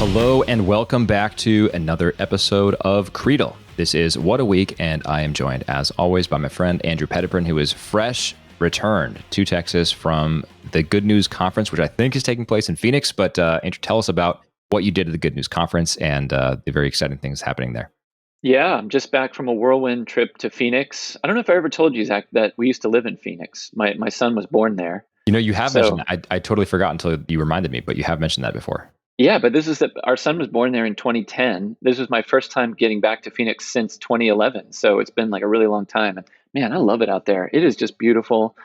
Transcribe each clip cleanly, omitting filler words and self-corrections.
Hello and welcome back to another episode of Creedle. This is What a Week, and I am joined, as always, by my friend Andrew Petiprin, who is fresh returned to Texas from the Good News Conference, which I think is taking place in Phoenix. But Andrew, tell us about what you did at the Good News Conference and the very exciting things happening there. Yeah, I'm just back from a whirlwind trip to Phoenix. I don't know if I ever told you, Zach, that we used to live in Phoenix. My son was born there. You know, you have So mentioned that. I totally forgot until you reminded me, but you have mentioned that before. yeah, but our son was born there in 2010. This was my first time getting back to Phoenix since 2011. So it's been like a really long time. And man, I love it out there. It is just beautiful.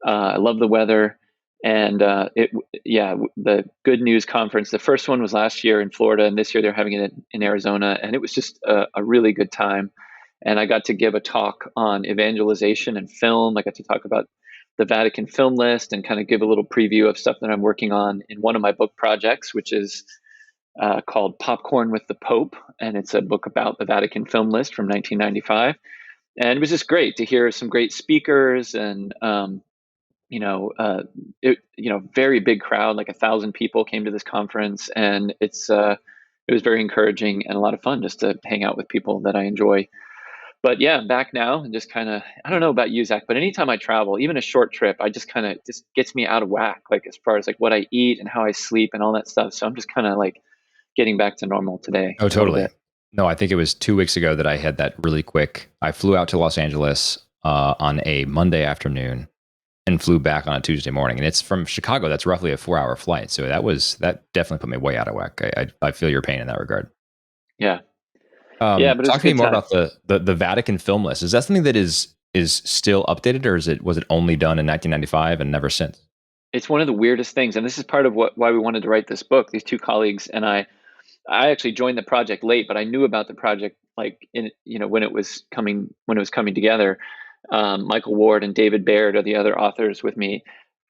I love the weather. And the Good News Conference, the first one was last year in Florida, and this year they're having it in Arizona. And it was just a really good time. And I got to give a talk on evangelization and film. I got to talk about the Vatican film list and kind of give a little preview of stuff that I'm working on in one of my book projects, which is called Popcorn with the Pope. And it's a book about the Vatican film list from 1995. And it was just great to hear some great speakers and, very big crowd, like 1,000 people came to this conference. And it was very encouraging and a lot of fun just to hang out with people that I enjoy. But yeah, I'm back now and just kind of, I don't know about you, Zach, but anytime I travel, even a short trip, I just kind of just gets me out of whack, like as far as like what I eat and how I sleep and all that stuff. So I'm just kind of like getting back to normal today. Oh, A little totally. bit. No, I think it was 2 weeks ago that I had that really quick. I flew out to Los Angeles on a Monday afternoon and flew back on a Tuesday morning. And it's from Chicago. That's roughly a 4-hour flight. So that definitely put me way out of whack. I feel your pain in that regard. Yeah. Yeah, but it was Talk a to me good more time. about the Vatican film list. Is that something that is still updated, or was it only done in 1995 and never since? It's one of the weirdest things. And this is part of why we wanted to write this book. These two colleagues and I actually joined the project late, but I knew about the project like when it was coming together. Michael Ward and David Baird are the other authors with me,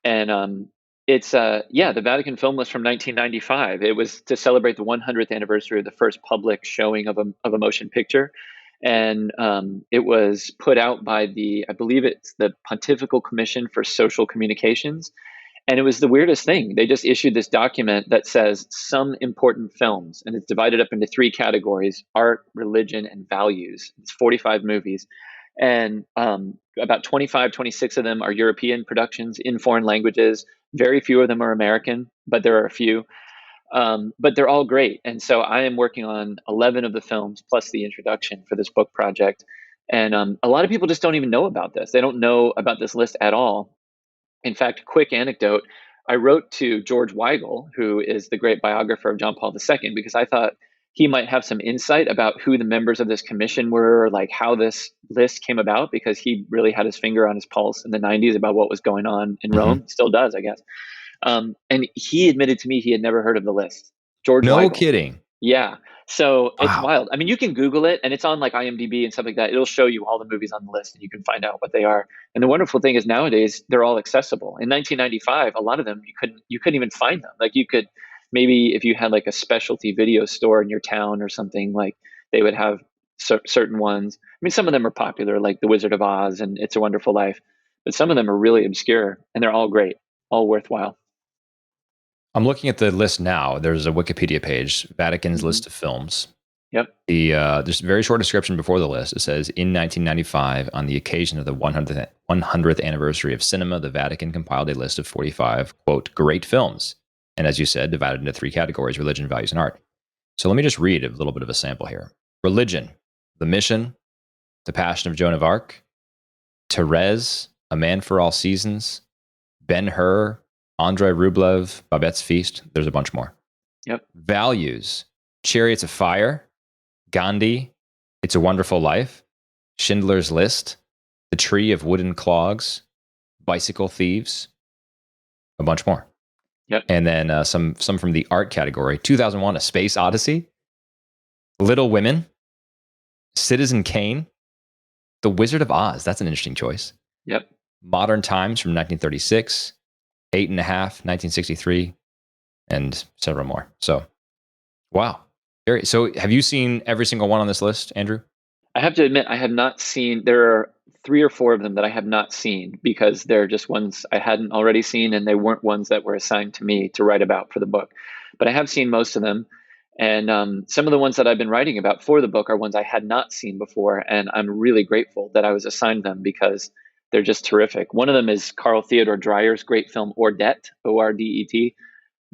and it's the Vatican film list from 1995. It was to celebrate the 100th anniversary of the first public showing of a motion picture, and it was put out by I believe it's the Pontifical Commission for Social Communications, and it was the weirdest thing. They just issued this document that says some important films, and it's divided up into three categories: art, religion, and values. It's 45 movies. And about 25, 26 of them are European productions in foreign languages. Very few of them are American, but there are a few. But they're all great. And so I am working on 11 of the films plus the introduction for this book project. And a lot of people just don't even know about this. They don't know about this list at all. In fact, quick anecdote, I wrote to George Weigel, who is the great biographer of John Paul II, because I thought he might have some insight about who the members of this commission were, like how this list came about, because he really had his finger on his pulse in the 90s about what was going on in Hmm. Rome. Still does, I guess. And he admitted to me he had never heard of the list. George No Weigel. kidding. Yeah. So it's Wow. wild. I mean, you can Google it and it's on like IMDb and stuff like that. It'll show you all the movies on the list and you can find out what they are. And the wonderful thing is nowadays they're all accessible. In 1995, a lot of them you couldn't even find them. Like you could maybe if you had like a specialty video store in your town or something, like they would have certain ones. I mean, some of them are popular, like The Wizard of Oz and It's a Wonderful Life, but some of them are really obscure and they're all great, all worthwhile. I'm looking at the list now. There's a Wikipedia page, Vatican's Hmm. list of films. Yep. There's a very short description before the list. It says, in 1995, on the occasion of the 100th anniversary of cinema, the Vatican compiled a list of 45, quote, great films. And as you said, divided into three categories: religion, values, and art. So let me just read a little bit of a sample here. Religion, The Mission, The Passion of Joan of Arc, Therese, A Man for All Seasons, Ben-Hur, Andrei Rublev, Babette's Feast. There's a bunch more. Yep. Values, Chariots of Fire, Gandhi, It's a Wonderful Life, Schindler's List, The Tree of Wooden Clogs, Bicycle Thieves, a bunch more. Yep. And then some from the art category: 2001: A Space Odyssey, Little Women, Citizen Kane, The Wizard of Oz. That's an interesting choice. Yep. Modern Times from 1936, Eight and a Half, 1963, and several more. So, wow. So, have you seen every single one on this list, Andrew? I have to admit, I have not seen. There are three or four of them that I have not seen because they're just ones I hadn't already seen, and they weren't ones that were assigned to me to write about for the book. But I have seen most of them, And some of the ones that I've been writing about for the book are ones I had not seen before, and I'm really grateful that I was assigned them because they're just terrific. One of them is Carl Theodor Dreyer's great film Ordet, O-R-D-E-T.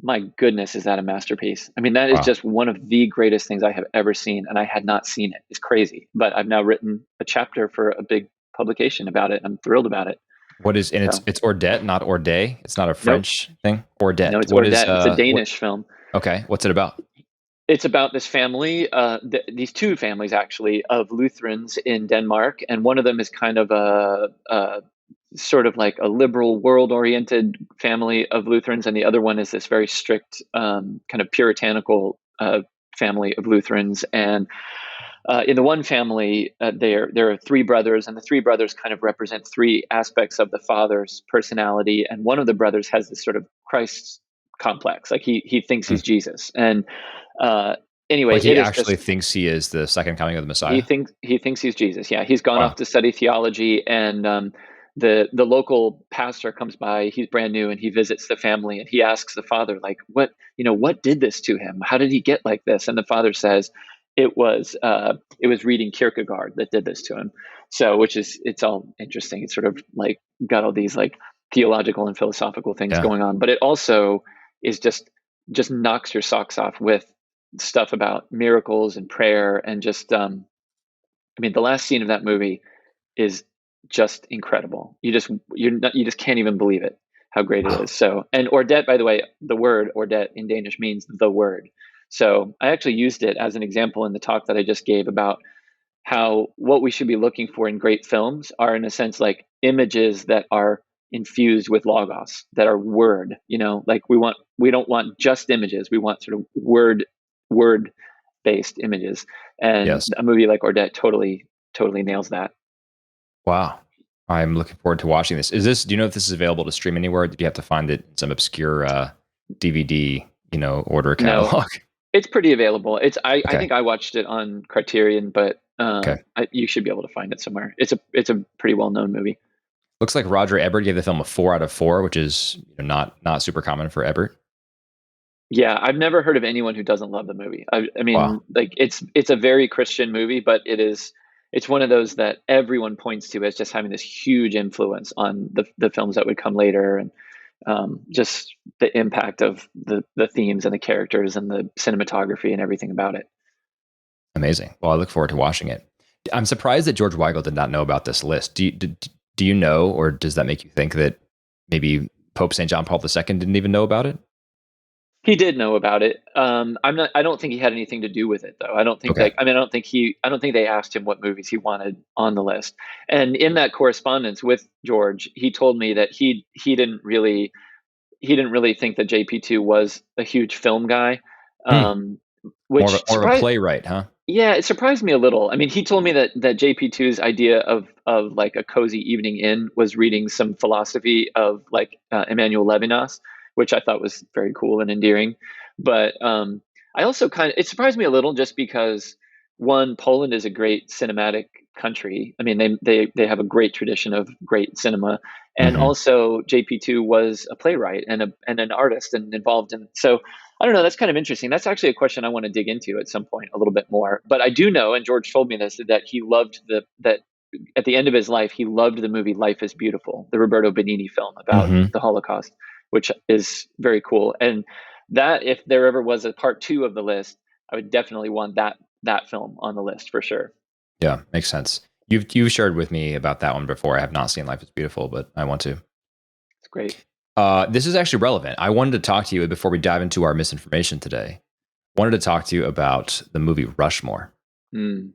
My goodness, is that a masterpiece? I mean, that is Wow. just one of the greatest things I have ever seen, and I had not seen it. It's crazy, but I've now written a chapter for a big publication about it. I'm thrilled about it. What is, and So, it's Ordet, not Ordet. It's not a nope, French thing. no, Ordet. it's What is, Ordet. It's a what, Danish film. okay. What's it about? It's about this family, these two families actually, of Lutherans in Denmark, and one of them is kind of a sort of like a liberal, world-oriented family of Lutherans, and the other one is this very strict, kind of puritanical family of Lutherans. And in the one family, there are three brothers, and the three brothers kind of represent three aspects of the father's personality. And one of the brothers has this sort of Christ complex, like he thinks Hmm. he's Jesus. And uh, anyway, Like he it is actually just thinks he is the second coming of the he Messiah? thinks he's Jesus. Yeah, he's gone off Wow. to study theology, and the local pastor comes by. He's brand new, and he visits the family, and he asks the father, like, what did this to him? How did he get like this? And the father says, it was reading Kierkegaard that did this to him. So, it's all interesting. It's sort of like got all these like theological and philosophical things Yeah. going on, but it also is just knocks your socks off with stuff about miracles and prayer and just I mean, the last scene of that movie is just incredible. You just can't even believe it how great it Wow. is. So, and Ordet, by the way, the word Ordet in Danish means the word. So I actually used it as an example in the talk that I just gave about how what we should be looking for in great films are, in a sense, like images that are infused with logos, that are word. Like we don't want just images. We want sort of word based images. And Yes. a movie like Ordet totally nails that. Wow. I'm looking forward to watching this. Do you know if this is available to stream anywhere? Did you have to find it in some obscure DVD, order No, catalog? it's pretty available. I Okay. think I watched it on Criterion, but Okay. you should be able to find it somewhere. It's a pretty well known movie. Looks like Roger Ebert gave the film a 4 out of 4, which is not super common for Ebert. Yeah, I've never heard of anyone who doesn't love the movie. I mean, Wow. like it's a very Christian movie, but it's one of those that everyone points to as just having this huge influence on the films that would come later, and just the impact of the themes and the characters and the cinematography and everything about it. Amazing. Well, I look forward to watching it. I'm surprised that George Weigel did not know about this list. Do you know, or does that make you think that maybe Pope St. John Paul II didn't even know about it? He did know about it. I don't think he had anything to do with it, though. I don't think Okay. like, I mean, I don't think they asked him what movies he wanted on the list. And in that correspondence with George, he told me that he didn't really think that JP2 was a huge film guy, Hmm. which More of a surprised. playwright, huh? Yeah, it surprised me a little. I mean, he told me that JP2's idea of like a cozy evening in was reading some philosophy of like Emmanuel Levinas, which I thought was very cool and endearing. But I also it surprised me a little just because one, Poland is a great cinematic country. I mean, they have a great tradition of great cinema, and Mm-hmm. also JP2 was a playwright and an artist and involved in so. I don't know. That's kind of interesting. That's actually a question I want to dig into at some point a little bit more. But I do know, and George told me this, that he loved that at the end of his life, he loved the movie Life is Beautiful, the Roberto Benigni film about Mm-hmm. the Holocaust, which is very cool. And that, if there ever was a part two of the list, I would definitely want that film on the list for sure. Yeah, makes sense. You've shared with me about that one before. I have not seen Life is Beautiful, but I want to. It's great. This is actually relevant. I wanted to talk to you before we dive into our misinformation today. Wanted to talk to you about the movie Rushmore. Mm.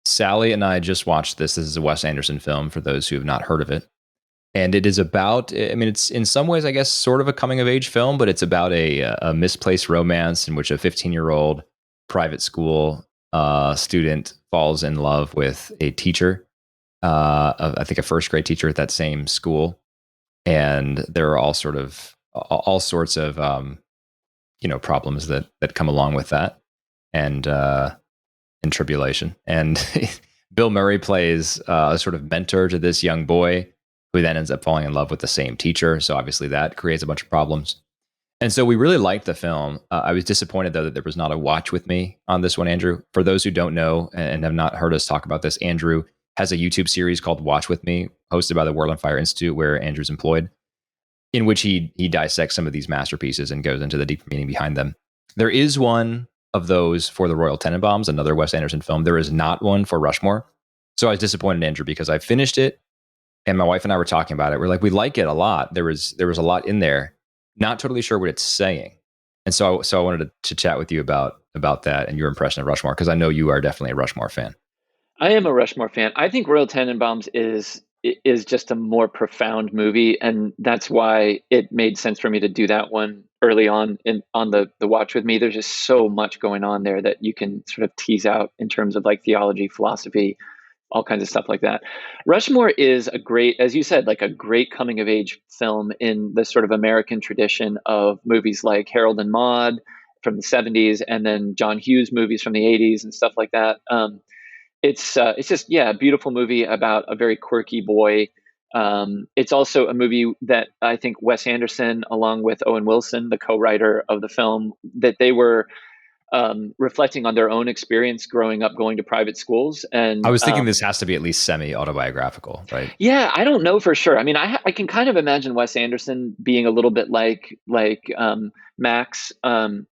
Sally and I just watched this. This is a Wes Anderson film for those who have not heard of it. And it is about, I mean, it's in some ways, I guess, sort of a coming of age film, but it's about a misplaced romance in which a 15-year-old private school student falls in love with a teacher, I think a first grade teacher at that same school. And there are all sorts of, problems that come along with that. And tribulation. And Bill Murray plays a sort of mentor to this young boy who then ends up falling in love with the same teacher. So obviously that creates a bunch of problems. And so we really liked the film. I was disappointed, though, that there was not a watch with me on this one, Andrew. For those who don't know and have not heard us talk about this, Andrew has a YouTube series called Watch With Me, hosted by the World on Fire Institute, where Andrew's employed, in which he dissects some of these masterpieces and goes into the deep meaning behind them. There is one of those for the Royal Tenenbaums, another Wes Anderson film. There is not one for Rushmore. So I was disappointed, Andrew, because I finished it and my wife and I were talking about it. We're like, we like it a lot. There was a lot in there. Not totally sure what it's saying. And so I wanted to chat with you about that and your impression of Rushmore, because I know you are definitely a Rushmore fan. I am a Rushmore fan. I think Royal Tenenbaums is just a more profound movie, and that's why it made sense for me to do that one early on on the watch with me. There's just so much going on there that you can sort of tease out in terms of like theology, philosophy, all kinds of stuff like that. Rushmore is a great, as you said, like a great coming of age film in the sort of American tradition of movies like Harold and Maude from the 70s, and then John Hughes movies from the 80s and stuff like that. It's just, yeah, a beautiful movie about a very quirky boy. It's also a movie that I think Wes Anderson, along with Owen Wilson, the co-writer of the film, that they were reflecting on their own experience growing up going to private schools. I And was thinking this has to be at least semi-autobiographical, right? yeah, I don't know for sure. I mean, I can kind of imagine Wes Anderson being a little bit like Max in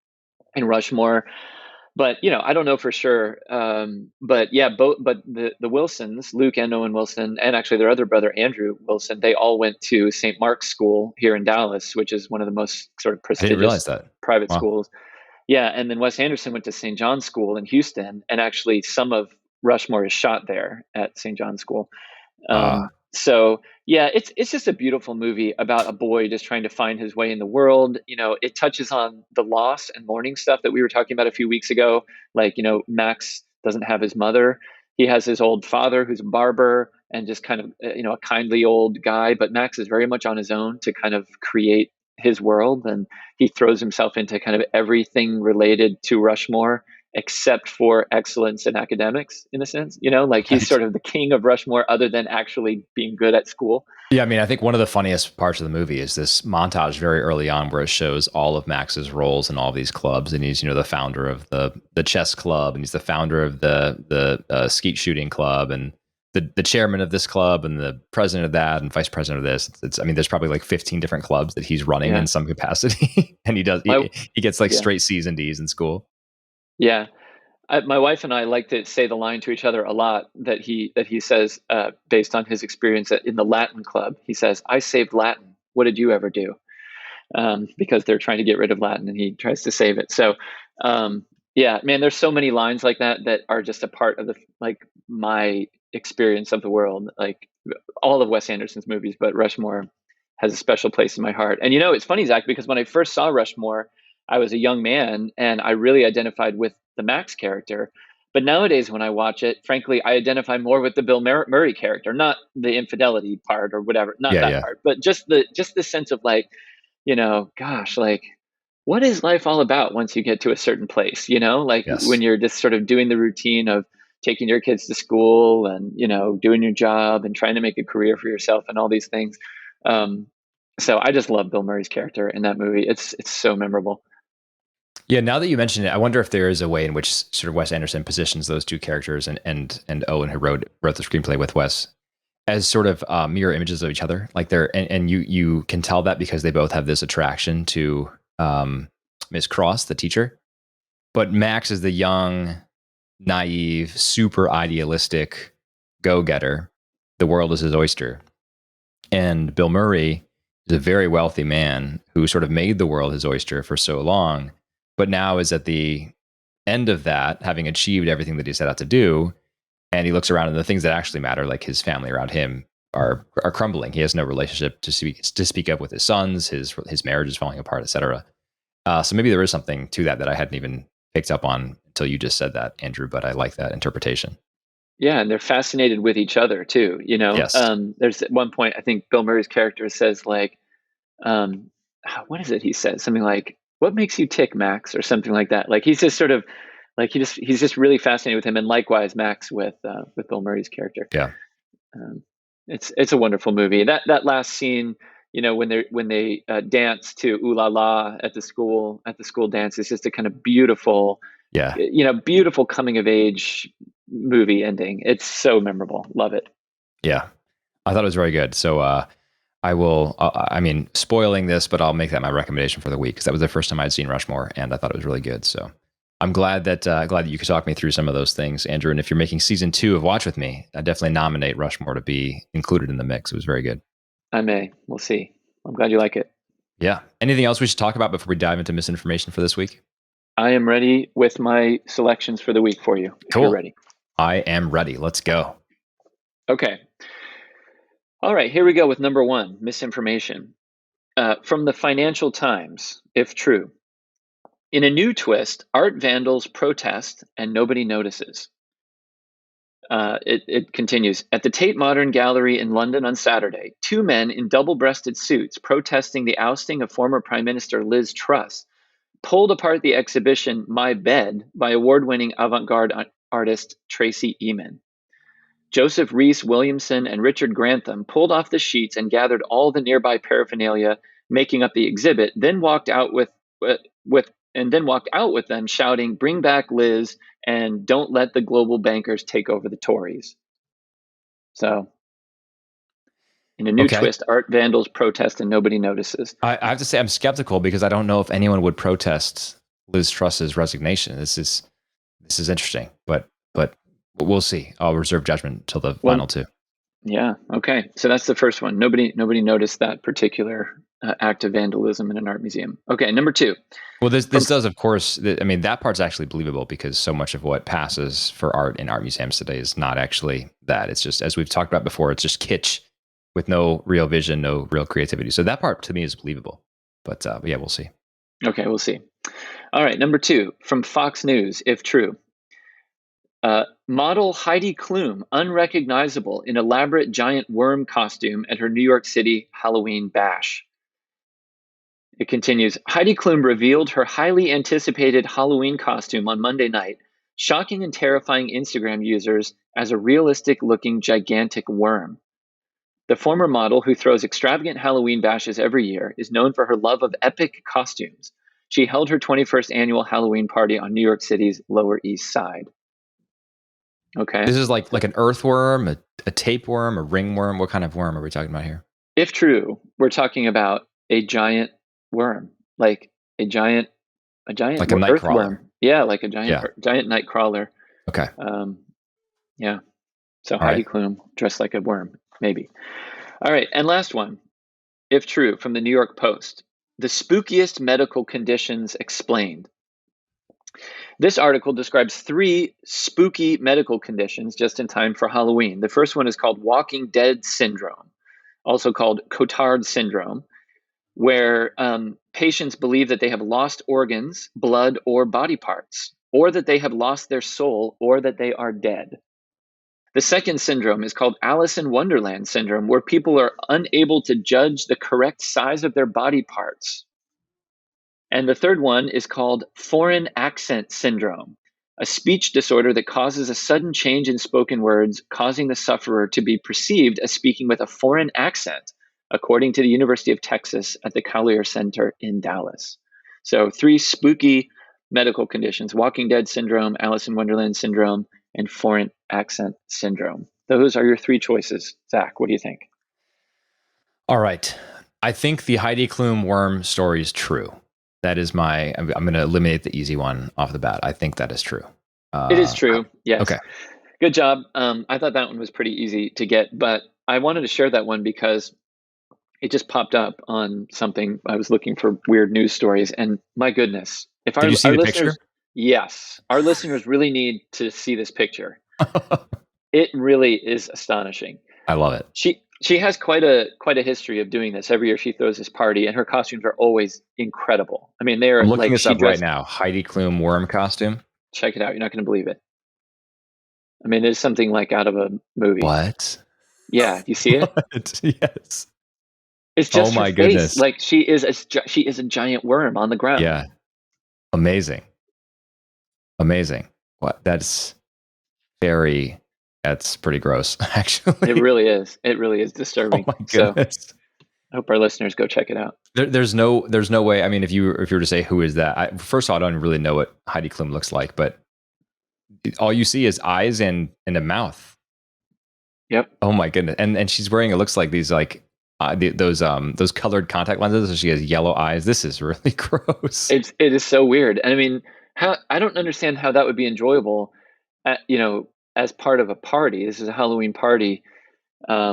Rushmore, but I don't know for sure. But yeah, but the Wilsons, Luke and Owen Wilson, and actually their other brother Andrew Wilson, they all went to St. Mark's School here in Dallas, which is one of the most sort of I didn't realize prestigious that. private Wow. schools. Yeah, and then Wes Anderson went to St. John's School in Houston, and actually some of Rushmore is shot there at St. John's School. So yeah, it's just a beautiful movie about a boy just trying to find his way in the world. It touches on the loss and mourning stuff that we were talking about a few weeks ago. Like, Max doesn't have his mother. He has his old father who's a barber and just kind of, a kindly old guy, but Max is very much on his own to kind of create his world, and he throws himself into kind of everything related to Rushmore except for excellence in academics, in a sense. Like he's Right. sort of the king of Rushmore other than actually being good at school. Yeah, I mean, I think one of the funniest parts of the movie is this montage very early on where it shows all of Max's roles in all of these clubs, and he's the founder of the chess club, and he's the founder of the skeet shooting club, and the chairman of this club, and the president of that, and vice president of this. I mean, there's probably like 15 different clubs that he's running Yeah. in some capacity, and My, he gets like yeah. straight C's and D's in school. Yeah. My wife and I like to say the line to each other a lot that he says, based on his experience in the Latin club. He says, "I saved Latin. What did you ever do?" Because they're trying to get rid of Latin, and he tries to save it. So, yeah, man, there's so many lines like that that are just a part of like my experience of the world. Like all of Wes Anderson's movies, but Rushmore has a special place in my heart. And it's funny, Zach, because when I first saw Rushmore, I was a young man and I really identified with the Max character. But nowadays, when I watch it, frankly, I identify more with the Bill Murray character, not the infidelity part or whatever, not Yeah, that yeah, part, but just the sense of like, gosh, like what is life all about once you get to a certain place, like when yes. you're just sort of doing the routine of taking your kids to school and, doing your job and trying to make a career for yourself and all these things. Um, so I just love Bill Murray's character in that movie. It's so memorable. Yeah, now that you mention it, I wonder if there is a way in which sort of Wes Anderson positions those two characters and Owen, who wrote the screenplay with Wes, as sort of mirror images of each other. Like and you can tell that because they both have this attraction to Miss Cross, the teacher. But Max is the young, naive, super idealistic go-getter. The world is his oyster. And Bill Murray is a very wealthy man who sort of made the world his oyster for so long, but now is at the end of that, having achieved everything that he set out to do. And he looks around and the things that actually matter, like his family around him, are crumbling. He has no relationship to speak of with his sons. His marriage is falling apart, etc. So maybe there is something to that I hadn't even picked up on until you just said that, Andrew. But I like that interpretation. Yeah, and they're fascinated with each other too. Yes. There's at one point I think Bill Murray's character says like, um, what is it? He says something like, "What makes you tick, Max?" or something like that. Like he's just sort of like he's just really fascinated with him, and likewise Max with Bill Murray's character. Yeah. Um, it's a wonderful movie. That last scene, when they dance to "Ooh La La" at the school dance. It's just a kind of beautiful, Yeah. beautiful coming of age movie ending. It's so memorable. Love it. Yeah. I thought it was very good. So I will, I mean, spoiling this, but I'll make that my recommendation for the week because that was the first time I'd seen Rushmore and I thought it was really good. So I'm glad that you could talk me through some of those things, Andrew. And if you're making season 2 of Watch With Me, I definitely nominate Rushmore to be included in the mix. It was very good. I may. We'll see. I'm glad you like it. Yeah. Anything else we should talk about before we dive into misinformation for this week? I am ready with my selections for the week for you, if you're ready. I am ready. Let's go. Okay. All right, here we go with number 1, misinformation. From the Financial Times, if true. In a new twist, art vandals protest and nobody notices. It continues. At the Tate Modern Gallery in London on Saturday, 2 men in double-breasted suits protesting the ousting of former Prime Minister Liz Truss pulled apart the exhibition My Bed by award-winning avant-garde artist Tracy Emin. Joseph Reese Williamson and Richard Grantham pulled off the sheets and gathered all the nearby paraphernalia making up the exhibit, then walked out with them shouting, "Bring back Liz and don't let the global bankers take over the Tories." So, in a new twist, art vandals protest and nobody notices. I have to say I'm skeptical because I don't know if anyone would protest Liz Truss's resignation. This is interesting, but we'll see. I'll reserve judgment till the final 2. Yeah. Okay. So that's the first one. Nobody noticed that particular act of vandalism in an art museum. Okay. Number 2. Well, this does, of course. I mean, that part's actually believable because so much of what passes for art in art museums today is not actually that. It's just, as we've talked about before, it's just kitsch with no real vision, no real creativity. So that part to me is believable. But yeah, we'll see. Okay, we'll see. All right. Number 2 from Fox News, if true. Model Heidi Klum unrecognizable in elaborate giant worm costume at her New York City Halloween bash. It continues. Heidi Klum revealed her highly anticipated Halloween costume on Monday night, shocking and terrifying Instagram users as a realistic-looking gigantic worm. The former model, who throws extravagant Halloween bashes every year, is known for her love of epic costumes. She held her 21st annual Halloween party on New York City's Lower East Side. Okay. This is like an earthworm, a tapeworm, a ringworm. What kind of worm are we talking about here? If true, we're talking about a giant worm, like a giant like a night crawler. Worm. Yeah, like a giant night crawler. Okay. Yeah. So Heidi Klum dressed like a worm, maybe. All right, and last one, if true, from the New York Post. The spookiest medical conditions explained. This article describes 3 spooky medical conditions just in time for Halloween. The first one is called Walking Dead Syndrome, also called Cotard Syndrome, where patients believe that they have lost organs, blood, or body parts, or that they have lost their soul, or that they are dead. The second syndrome is called Alice in Wonderland Syndrome, where people are unable to judge the correct size of their body parts. And the third one is called Foreign Accent Syndrome, a speech disorder that causes a sudden change in spoken words, causing the sufferer to be perceived as speaking with a foreign accent, according to the University of Texas at the Collier Center in Dallas. So 3 spooky medical conditions: Walking Dead Syndrome, Alice in Wonderland Syndrome, and Foreign Accent Syndrome. Those are your 3 choices. Zach, what do you think? All right. I think the Heidi Klum worm story is true. That is I'm going to eliminate the easy one off the bat. I think that is true. It is true. Yes. Okay. Good job. I thought that one was pretty easy to get, but I wanted to share that one because it just popped up on something. I was looking for weird news stories, and my goodness, did you see the picture? Yes, our listeners really need to see this picture. It really is astonishing. I love it. She has quite a history of doing this. Every year she throws this party, and her costumes are always incredible. I mean, they're I'm looking this up right now. Heidi Klum worm costume. Check it out. You're not going to believe it. I mean, it's something like out of a movie. What? Yeah, you see it? Yes. It's just her face. Goodness. Like she is a giant worm on the ground. Yeah. Amazing. What? That's pretty gross, actually. It really is. It really is disturbing. Oh my goodness. I hope our listeners go check it out. There's no way. I mean, if you were to say who is that, first of all, I don't really know what Heidi Klum looks like, but all you see is eyes and a mouth. Yep. Oh my goodness. And she's wearing, it looks like these like those colored contact lenses. So she has yellow eyes. This is really gross. It is so weird. And I mean, I don't understand how that would be enjoyable as part of a party. This is a Halloween party. I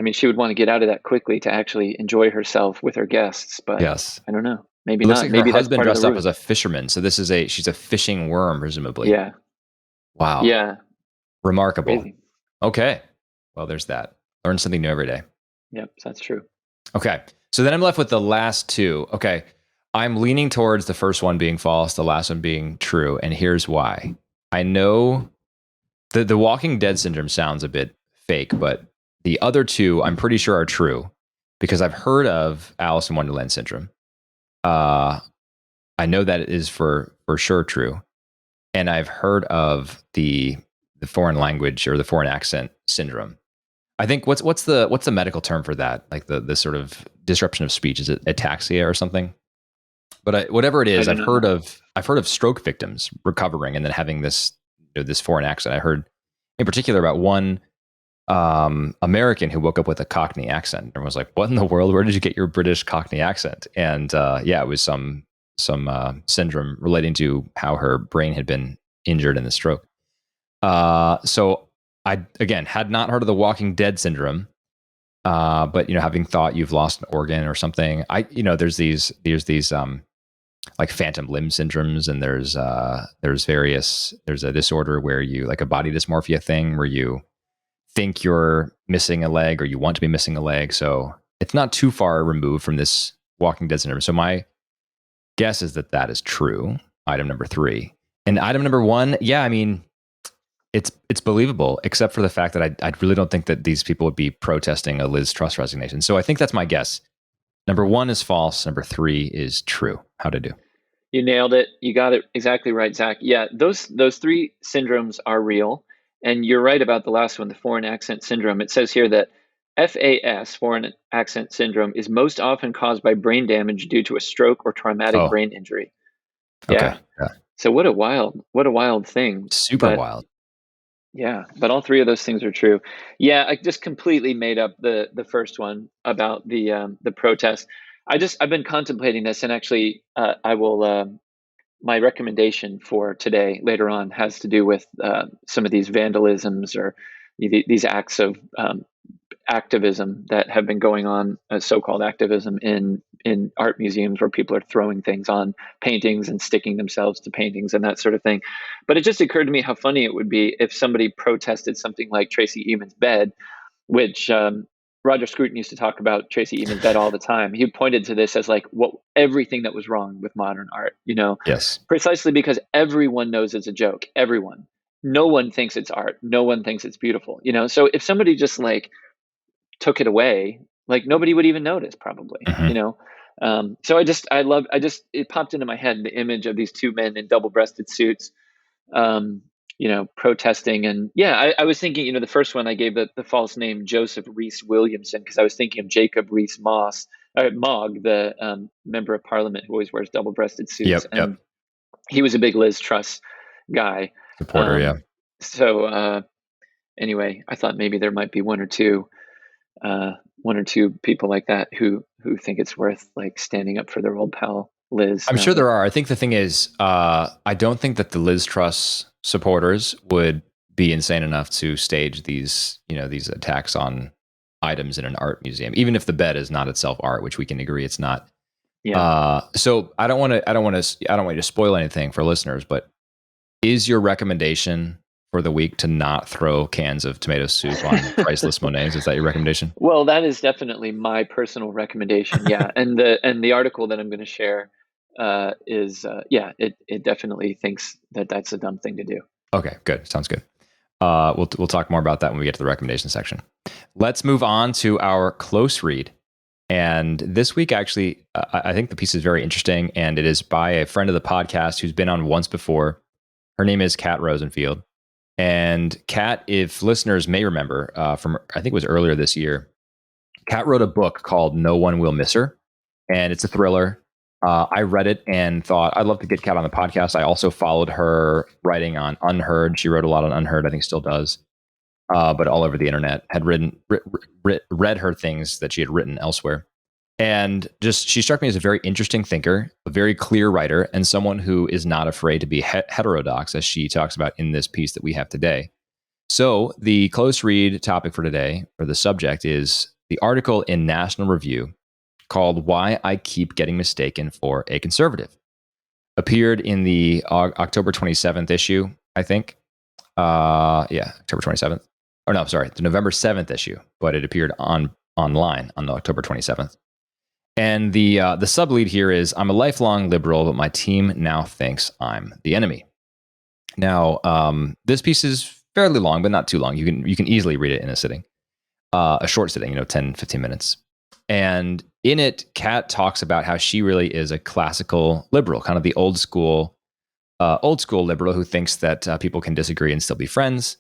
mean, she would want to get out of that quickly to actually enjoy herself with her guests, but Yes. I don't know. Maybe It looks not. like Maybe her that's husband part of dressed the up route. as a fisherman. So she's a fishing worm, presumably. Yeah. Wow. Yeah. Remarkable. Crazy. Okay. Well, there's that. Learn something new every day. Yep, that's true. Okay. So then I'm left with the last two. Okay. I'm leaning towards the first one being false, the last one being true. And here's why. I know the Walking Dead syndrome sounds a bit fake, but the other two I'm pretty sure are true because I've heard of Alice in Wonderland syndrome. I know that it is for sure true. And I've heard of the foreign language or the foreign accent syndrome. I think what's the medical term for that? Like the sort of disruption of speech, is it ataxia or something? But whatever it is, I've heard of stroke victims recovering and then having this foreign accent. I heard in particular about one American who woke up with a Cockney accent and was like, "What in the world? Where did you get your British Cockney accent?" And it was some syndrome relating to how her brain had been injured in the stroke. So I, again, had not heard of the Walking Dead syndrome, but having thought you've lost an organ or something, there's these like phantom limb syndromes, and there's a disorder where you, like a body dysmorphia thing, where you think you're missing a leg or you want to be missing a leg. So it's not too far removed from this Walking Dead syndrome. So my guess is that is true. Item number 3. And item number 1, yeah, I mean, it's believable, except for the fact that I really don't think that these people would be protesting a Liz Truss resignation. So I think that's my guess. Number 1 is false. Number 3 is true. How'd I do? You nailed it. You got it exactly right, Zach. Yeah, those 3 syndromes are real. And you're right about the last one, the foreign accent syndrome. It says here that FAS, foreign accent syndrome, is most often caused by brain damage due to a stroke or traumatic brain injury. Yeah. Okay. So what a wild thing. Super wild. Yeah, but all 3 of those things are true. Yeah, I just completely made up the first one about the protest. I've been contemplating this, and actually, I will. My recommendation for today later on has to do with some of these vandalisms or these acts of activism that have been going on, so-called activism in art museums, where people are throwing things on paintings and sticking themselves to paintings and that sort of thing. But it just occurred to me how funny it would be if somebody protested something like Tracy Emin's bed, which Roger Scruton used to talk about Tracy Emin's bed all the time. He pointed to this as like everything that was wrong with modern art, Yes. Precisely because everyone knows it's a joke. Everyone. No one thinks it's art. No one thinks it's beautiful, So if somebody just like took it away, like nobody would even notice, probably. So it popped into my head the image of these 2 men in double-breasted suits, protesting. And I was thinking, the first one I gave the false name Joseph Reese Williamson, because I was thinking of Jacob Rees Mogg, the member of parliament who always wears double-breasted suits. Yep. He was a big Liz Truss guy. Supporter, yeah. So anyway, I thought maybe there might be one or two people like that who think it's worth like standing up for their old pal Liz. I'm sure there are. I think the thing is, I don't think that the Liz Truss supporters would be insane enough to stage these attacks on items in an art museum, even if the bed is not itself art, which we can agree it's not. Yeah. So I don't want you to spoil anything for listeners, but is your recommendation for the week to not throw cans of tomato soup on priceless Monets? Is that your recommendation? Well, that is definitely my personal recommendation. Yeah. And the article that I'm going to share it definitely thinks that that's a dumb thing to do. Okay, good. Sounds good. We'll talk more about that when we get to the recommendation section. Let's move on to our close read. And this week, actually, I think the piece is very interesting, and it is by a friend of the podcast who's been on once before. Her name is Kat Rosenfield. And Kat, if listeners may remember from, I think it was earlier this year, Kat wrote a book called No One Will Miss Her, and it's a thriller. I read it and thought I'd love to get Kat on the podcast. I also followed her writing on Unheard. She wrote a lot on Unheard, I think still does, but all over the internet. Had read her things that she had written elsewhere. And just she struck me as a very interesting thinker, a very clear writer, and someone who is not afraid to be heterodox, as she talks about in this piece that we have today. So the close read topic for today, or the subject, is the article in National Review called "Why I Keep Getting Mistaken for a Conservative." Appeared in the October 27th issue, I think. October 27th. Or no, sorry, the November 7th issue, but it appeared online on the October 27th. And the sublead here is, I'm a lifelong liberal, but my team now thinks I'm the enemy. Now, this piece is fairly long, but not too long. You can easily read it in a sitting, a short sitting, 10, 15 minutes. And in it, Kat talks about how she really is a classical liberal, kind of the old school liberal who thinks that people can disagree and still be friends,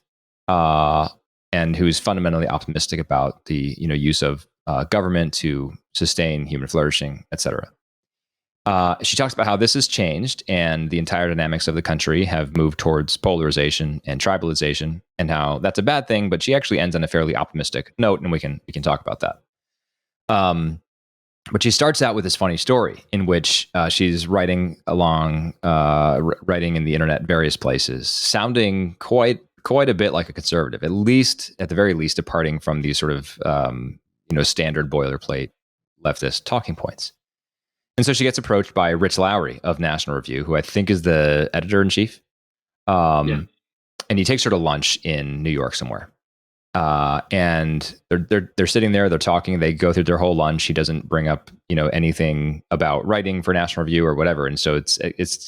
and who's fundamentally optimistic about the use of government to sustain human flourishing, etc. She talks about how this has changed and the entire dynamics of the country have moved towards polarization and tribalization, and how that's a bad thing. But she actually ends on a fairly optimistic note, and we can talk about that. But she starts out with this funny story in which she's writing in the internet, various places, sounding quite a bit like a conservative, at the very least, departing from these sort of standard boilerplate leftist talking points. And so she gets approached by Rich Lowry of National Review, who I think is the editor-in-chief. And he takes her to lunch in New York somewhere. And they're sitting there, they're talking, they go through their whole lunch. He doesn't bring up, anything about writing for National Review or whatever. And so it's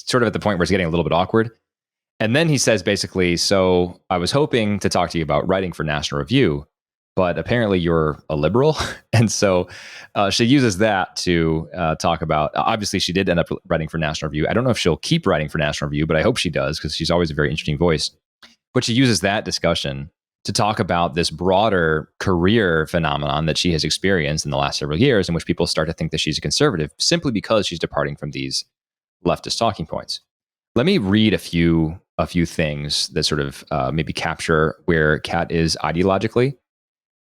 sort of at the point where it's getting a little bit awkward. And then he says basically, so I was hoping to talk to you about writing for National Review, but apparently you're a liberal. And so she uses that to talk about, obviously she did end up writing for National Review. I don't know if she'll keep writing for National Review, but I hope she does, because she's always a very interesting voice. But she uses that discussion to talk about this broader career phenomenon that she has experienced in the last several years, in which people start to think that she's a conservative simply because she's departing from these leftist talking points. Let me read a few things that sort of maybe capture where Kat is ideologically,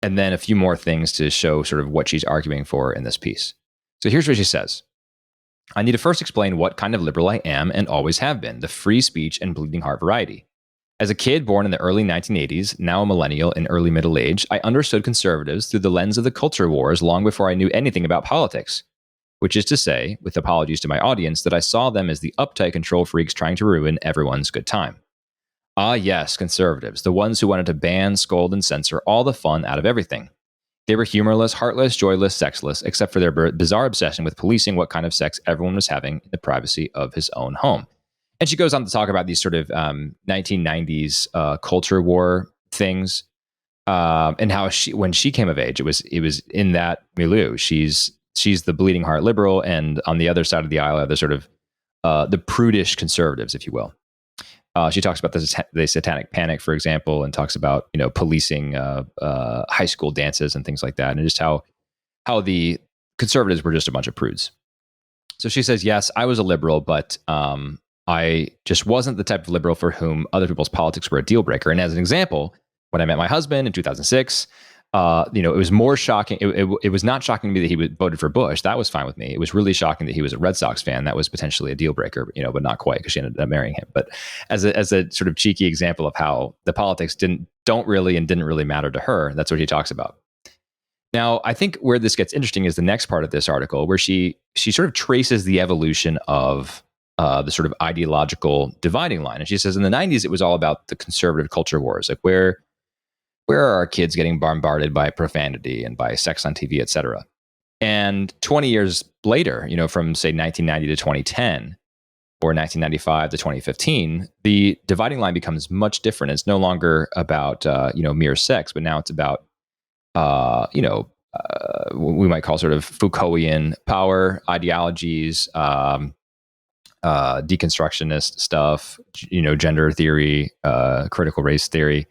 and then a few more things to show sort of what she's arguing for in this piece. So here's what she says. I need to first explain what kind of liberal I am and always have been, the free speech and bleeding heart variety. As a kid born in the early 1980s, now a millennial in early middle age, I understood conservatives through the lens of the culture wars long before I knew anything about politics. Which is to say, with apologies to my audience, that I saw them as the uptight control freaks trying to ruin everyone's good time. Ah, yes, conservatives, the ones who wanted to ban, scold, and censor all the fun out of everything. They were humorless, heartless, joyless, sexless, except for their bizarre obsession with policing what kind of sex everyone was having in the privacy of his own home. And she goes on to talk about these sort of 1990s culture war things, and how when she came of age, it was in that milieu. She's the bleeding heart liberal, and on the other side of the aisle are the sort of the prudish conservatives, if you will. She talks about the satanic panic, for example, and talks about policing high school dances and things like that, and just how the conservatives were just a bunch of prudes. So she says, yes, I was a liberal, but I just wasn't the type of liberal for whom other people's politics were a deal breaker. And as an example, when I met my husband in 2006, it was more shocking. It was not shocking to me that he voted for Bush. That was fine with me. It was really shocking that he was a Red Sox fan. That was potentially a deal breaker, but not quite, because she ended up marrying him. But as a sort of cheeky example of how the politics didn't really matter to her, that's what he talks about. Now, I think where this gets interesting is the next part of this article, where she sort of traces the evolution of the sort of ideological dividing line. And she says in the 90s, it was all about the conservative culture wars, like where are our kids getting bombarded by profanity and by sex on TV, et cetera. And 20 years later, from say 1990 to 2010 or 1995 to 2015, the dividing line becomes much different. It's no longer about, mere sex, but now it's about, we might call sort of Foucaultian power ideologies, deconstructionist stuff, gender theory, critical race theory,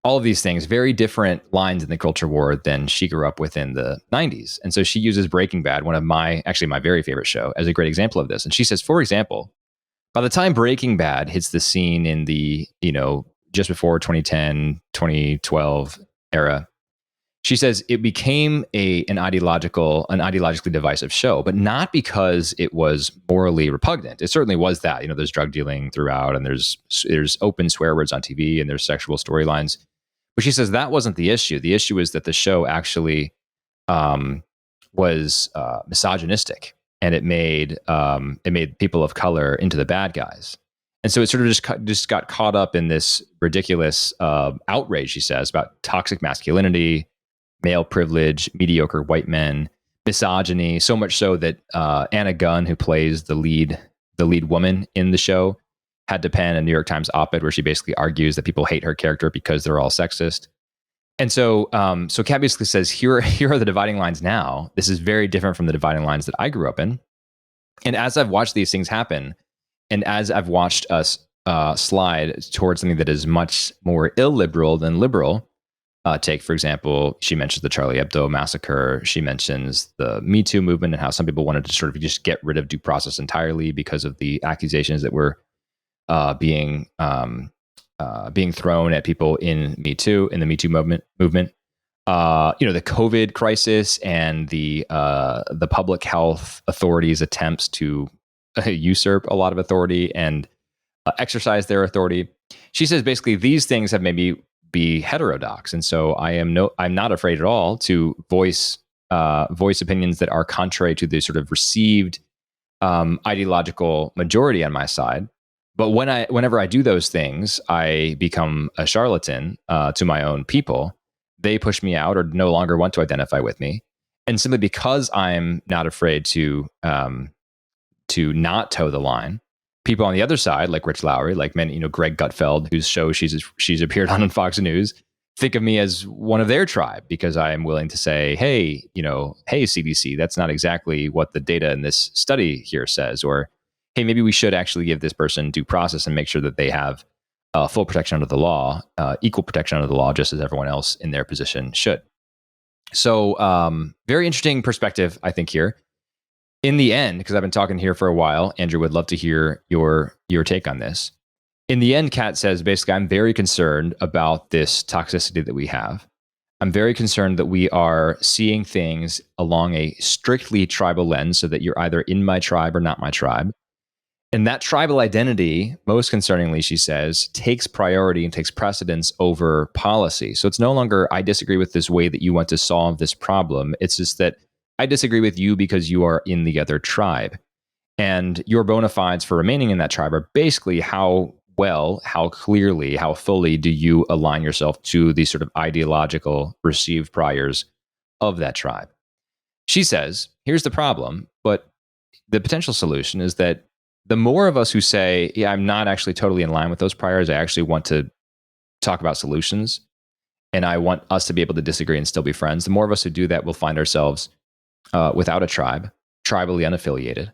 all of these things, very different lines in the culture war than she grew up with in the 90s. And so she uses Breaking Bad, one of my very favorite show, as a great example of this. And she says, for example, by the time Breaking Bad hits the scene in the, just before 2010, 2012 era, she says it became an ideologically divisive show, but not because it was morally repugnant. It certainly was that. There's drug dealing throughout, and there's open swear words on TV, and there's sexual storylines. But she says that wasn't the issue. The issue is that the show actually was misogynistic, and it made people of color into the bad guys. And so it sort of just got caught up in this ridiculous outrage, she says, about toxic masculinity, male privilege, mediocre white men, misogyny, so much so that Anna Gunn, who plays the lead woman in the show, had to pen a New York Times op-ed where she basically argues that people hate her character because they're all sexist. And so Kat basically says, here are the dividing lines now. This is very different from the dividing lines that I grew up in. And as I've watched these things happen, and as I've watched us slide towards something that is much more illiberal than liberal, take, for example, she mentions the Charlie Hebdo massacre. She mentions the Me Too movement and how some people wanted to sort of just get rid of due process entirely because of the accusations that were being thrown at people in the Me Too movement. The COVID crisis and the public health authorities' attempts to usurp a lot of authority and exercise their authority. She says basically these things have maybe be heterodox, and so I'm not afraid at all to voice opinions that are contrary to the sort of received ideological majority on my side. But whenever I do those things, I become a charlatan to my own people. They push me out or no longer want to identify with me, and simply because I'm not afraid to not toe the line, people on the other side, like Rich Lowry, like many, Greg Gutfeld, whose show she's appeared on Fox News, think of me as one of their tribe because I am willing to say, hey, hey, CDC, that's not exactly what the data in this study here says, or hey, maybe we should actually give this person due process and make sure that they have full protection under the law, equal protection under the law, just as everyone else in their position should. So, very interesting perspective, I think, here. In the end, because I've been talking here for a while, Andrew, would love to hear your take on this. In the end, Kat says, basically, I'm very concerned about this toxicity that we have. I'm very concerned that we are seeing things along a strictly tribal lens, so that you're either in my tribe or not my tribe. And that tribal identity, most concerningly, she says, takes priority and takes precedence over policy. So it's no longer, I disagree with this way that you want to solve this problem. It's just that I disagree with you because you are in the other tribe. And your bona fides for remaining in that tribe are basically how well, how clearly, how fully do you align yourself to the sort of ideological received priors of that tribe. She says, here's the problem, but the potential solution is that the more of us who say, yeah, I'm not actually totally in line with those priors, I actually want to talk about solutions, and I want us to be able to disagree and still be friends, the more of us who do that will find ourselves without a tribe, tribally unaffiliated.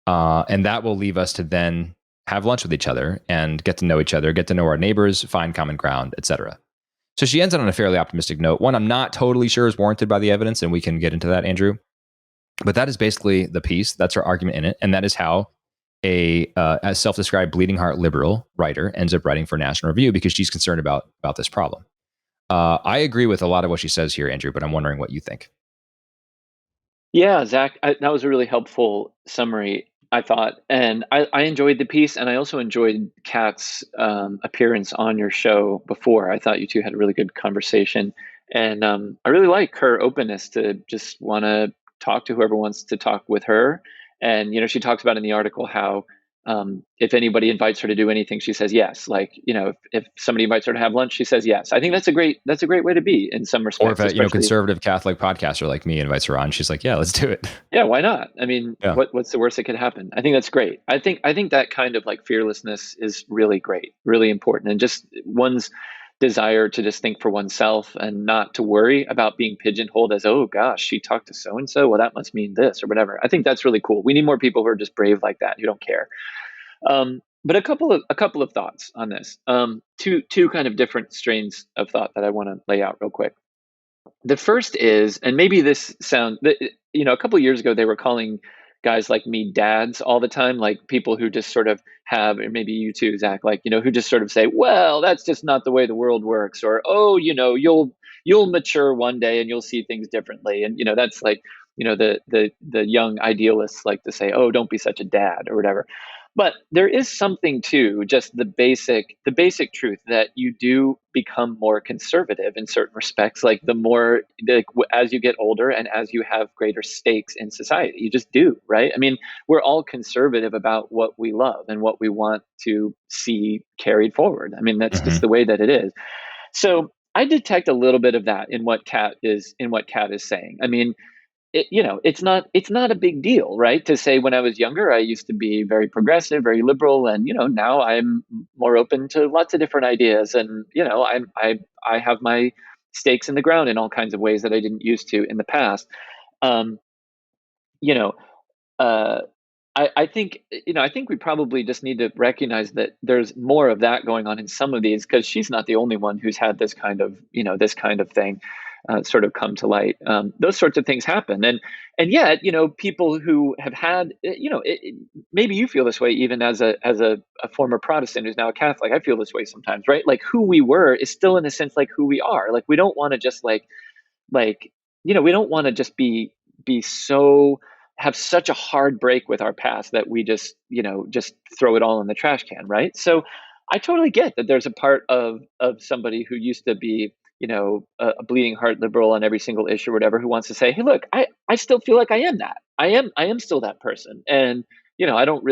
And that will leave us to then have lunch with each other and get to know each other, get to know our neighbors, find common ground, etc. So she ends on a fairly optimistic note. One I'm not totally sure is warranted by the evidence, and we can get into that, Andrew. But that is basically the piece. That's her argument in it. And that is how a self-described bleeding heart liberal writer ends up writing for National Review, because she's concerned about this problem. I agree with a lot of what she says here, Andrew, but I'm wondering what you think. Yeah, Zach, that was a really helpful summary, I thought. And I enjoyed the piece, and I also enjoyed Kat's appearance on your show before. I thought you two had a really good conversation. And I really like her openness to just want to talk to whoever wants to talk with her. And, she talks about in the article how if anybody invites her to do anything, she says yes. Like, if somebody invites her to have lunch, she says yes. I think that's a great way to be in some respects. Or if a conservative Catholic podcaster like me invites her on, she's like, yeah, let's do it. Yeah, why not? I mean, yeah. What's the worst that could happen? I think that's great. I think that kind of like fearlessness is really great, really important, and just one's desire to just think for oneself and not to worry about being pigeonholed as, oh gosh, she talked to so and so, well, that must mean this or whatever. I think that's really cool. We need more people who are just brave like that, who don't care. but a couple of thoughts on this. Two kind of different strains of thought that I want to lay out real quick. The first is, and maybe this sound, a couple of years ago, they were calling guys like me dads all the time, like people who just sort of have, or maybe you too, Zach, like, who just sort of say, well, that's just not the way the world works, or, oh, you'll mature one day and you'll see things differently. And, that's like, the young idealists like to say, oh, don't be such a dad or whatever. But there is something to just the basic truth that you do become more conservative in certain respects. Like as you get older and as you have greater stakes in society, you just do, right? I mean, we're all conservative about what we love and what we want to see carried forward. I mean, that's just Hmm. the way that it is. So I detect a little bit of that in what Kat is saying. I mean, it's not a big deal, right? To say when I was younger, I used to be very progressive, very liberal, and now I'm more open to lots of different ideas, and I have my stakes in the ground in all kinds of ways that I didn't used to in the past. Um, you know, uh, I think we probably just need to recognize that there's more of that going on in some of these, because she's not the only one who's had this kind of thing sort of come to light. Those sorts of things happen, and yet, people who have had, maybe you feel this way even as a former Protestant who's now a Catholic. I feel this way sometimes, right? Like who we were is still in a sense like who we are. Like we don't want to just like we don't want to just be so have such a hard break with our past that we just throw it all in the trash can, right? So I totally get that there's a part of somebody who used to be a bleeding heart liberal on every single issue or whatever, who wants to say, hey, look, I still feel like I am still that person. And I don't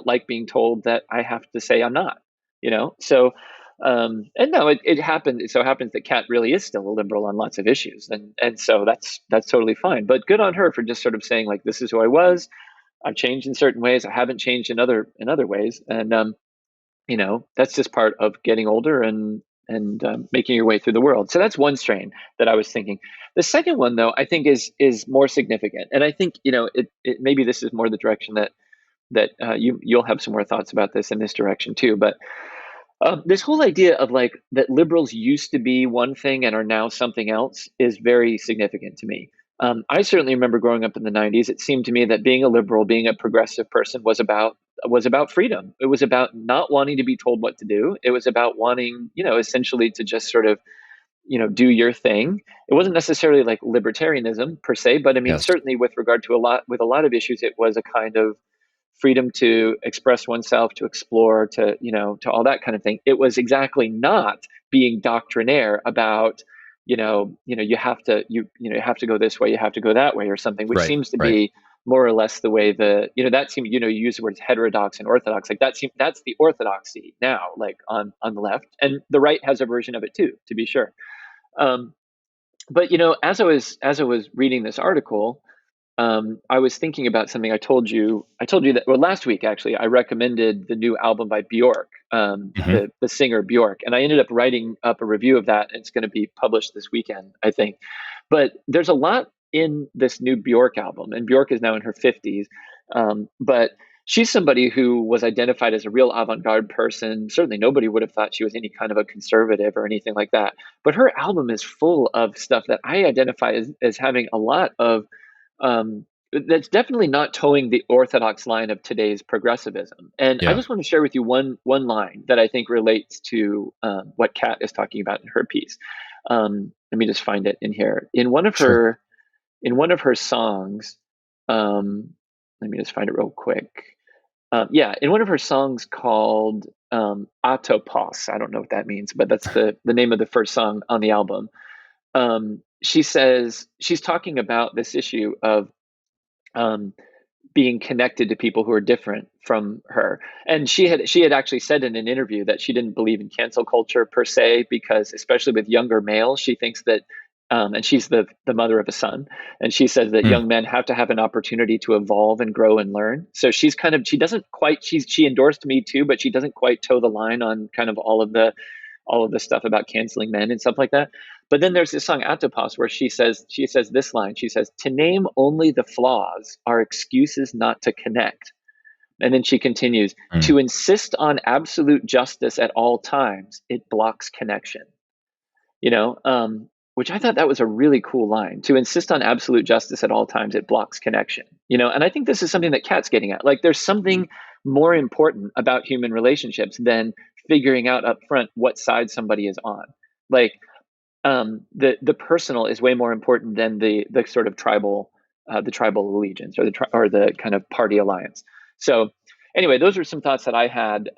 like being told that I have to say I'm not. So and no, it happened. It so happens that Kat really is still a liberal on lots of issues, and so that's totally fine. But good on her for just sort of saying, like, this is who I was. I've changed in certain ways. I haven't changed in other ways, and that's just part of getting older and making your way through the world. So that's one strain that I was thinking. The second one, though, I think is more significant, and I think it maybe this is more the direction that you'll have some more thoughts about this in this direction too, but. This whole idea of like that liberals used to be one thing and are now something else is very significant to me. I certainly remember growing up in the '90s. It seemed to me that being a liberal, being a progressive person, was about freedom. It was about not wanting to be told what to do. It was about wanting, essentially to just sort of, do your thing. It wasn't necessarily like libertarianism per se, but I mean, Yes. certainly with a lot of issues, it was a kind of freedom to express oneself, to explore, to all that kind of thing. It was exactly not being doctrinaire about, you have to go this way, you have to go that way, or something, which Right. seems to Right. be more or less the way that seems, you use the words heterodox and orthodox, like that's the orthodoxy now, like on the left, and the right has a version of it too, to be sure. Um, but as I was reading this article, I was thinking about something. I told you that, well, last week actually, I recommended the new album by Bjork, Hmm. the singer Bjork, and I ended up writing up a review of that. And it's going to be published this weekend, I think. But there's a lot in this new Bjork album, and Bjork is now in her 50s. But she's somebody who was identified as a real avant-garde person. Certainly, nobody would have thought she was any kind of a conservative or anything like that. But her album is full of stuff that I identify as having a lot of that's definitely not towing the orthodox line of today's progressivism. And I Yeah. just want to share with you one line that I think relates to what Kat is talking about in her piece. Let me just find it in here. Sure. In one of her songs, um, let me just find it real quick. Yeah, in one of her songs called Atopos. I don't know what that means, but that's the name of the first song on the album. She says she's talking about this issue of um, being connected to people who are different from her. And she had actually said in an interview that she didn't believe in cancel culture per se, because especially with younger males, she thinks that and she's the mother of a son, and she says that Mm. young men have to have an opportunity to evolve and grow and learn. So she doesn't quite she endorsed Me Too, but she doesn't quite toe the line on kind of all of the stuff about canceling men and stuff like that. But then there's this song Atopos where she says this line. She says, "To name only the flaws are excuses not to connect. And then she continues, Mm. to insist on absolute justice at all times, it blocks connection. You know, which I thought that was a really cool line. To insist on absolute justice at all times, it blocks connection. You know, and I think this is something that Kat's getting at. Like, there's something more important about human relationships than figuring out up front what side somebody is on. Like, the personal is way more important than the sort of the tribal allegiance, or or the kind of party alliance. So anyway, those are some thoughts that I had.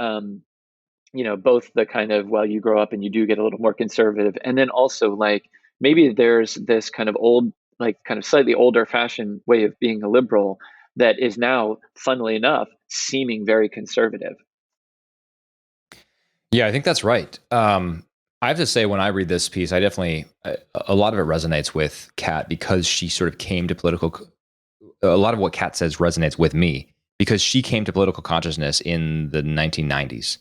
You know, both the kind of, well, you grow up and you do get a little more conservative, and then also like maybe there's this kind of old, like kind of slightly older fashioned way of being a liberal that is now, funnily enough, seeming very conservative. Yeah, I think that's right. I have to say, when I read this piece, I definitely, a lot of it resonates with Kat, because she sort of came to a lot of what Kat says resonates with me, because she came to political consciousness in the 1990s,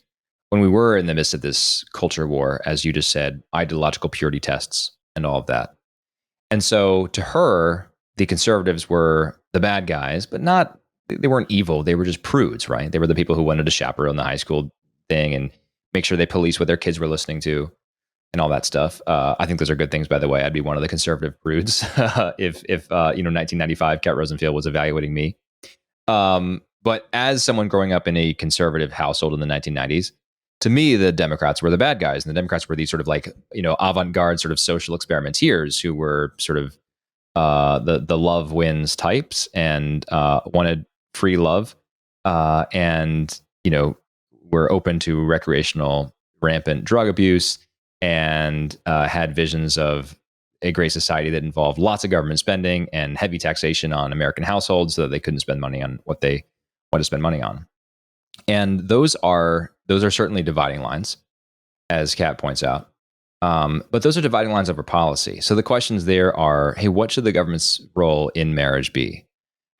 when we were in the midst of this culture war, as you just said, ideological purity tests and all of that. And so to her, the conservatives were the bad guys, but not, they weren't evil. They were just prudes, right? They were the people who wanted to chaperone the high school thing and make sure they police what their kids were listening to and all that stuff. I think those are good things, by the way. I'd be one of the conservative prudes if 1995 Kat Rosenfield was evaluating me. But as someone growing up in a conservative household in the 1990s, to me, the Democrats were the bad guys, and the Democrats were these sort of like, avant-garde sort of social experimenteers who were sort of the love wins types, and wanted free love, and were open to recreational rampant drug abuse, and had visions of a great society that involved lots of government spending and heavy taxation on American households, so that they couldn't spend money on what they want to spend money on. And those are certainly dividing lines, as Kat points out. But those are dividing lines over policy. So the questions there are, hey, what should the government's role in marriage be?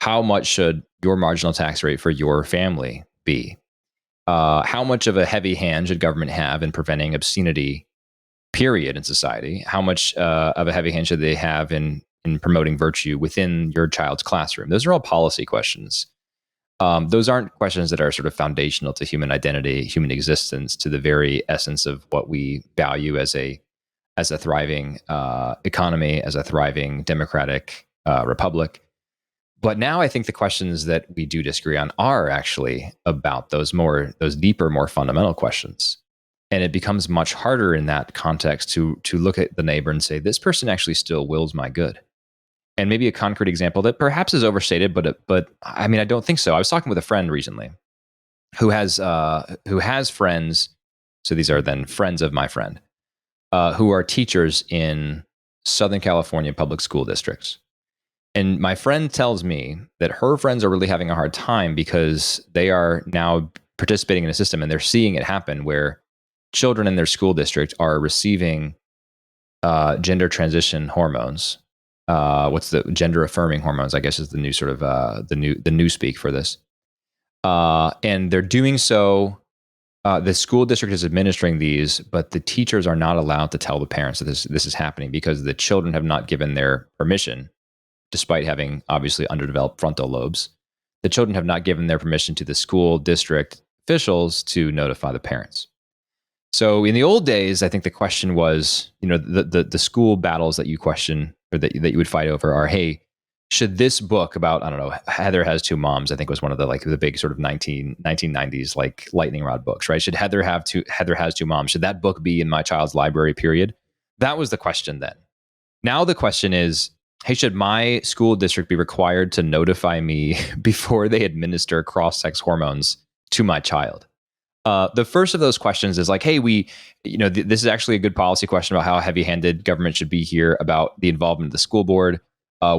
How much should your marginal tax rate for your family be? How much of a heavy hand should government have in preventing obscenity, period, in society? How much of a heavy hand should they have in promoting virtue within your child's classroom? Those are all policy questions. Those aren't questions that are sort of foundational to human identity, human existence, to the very essence of what we value as a thriving economy, as a thriving democratic republic. But now I think the questions that we do disagree on are actually about those deeper, more fundamental questions. And it becomes much harder in that context to look at the neighbor and say, this person actually still wills my good. And maybe a concrete example that perhaps is overstated, but I mean, I don't think so. I was talking with a friend recently who has friends. So these are then friends of my friend, who are teachers in Southern California public school districts. And my friend tells me that her friends are really having a hard time because they are now participating in a system, and they're seeing it happen where children in their school district are receiving gender transition hormones. What's the gender affirming hormones, I guess, is the new sort of the new speak for this. And they're doing so. The school district is administering these, but the teachers are not allowed to tell the parents that this is happening, because the children have not given their permission, despite having obviously underdeveloped frontal lobes. The children have not given their permission to the school district officials to notify the parents. So in the old days, I think the question was, the school battles that you question, or that you would fight over, are, hey, should this book about, I don't know, Heather Has Two Moms, I think was one of the big sort of 1990s like lightning rod books, right? Should Heather Has Two Moms, should that book be in my child's library, period? That was the question then. Now the question is, hey, should my school district be required to notify me before they administer cross-sex hormones to my child? The first of those questions is like, hey, this is actually a good policy question about how heavy-handed government should be here about the involvement of the school board.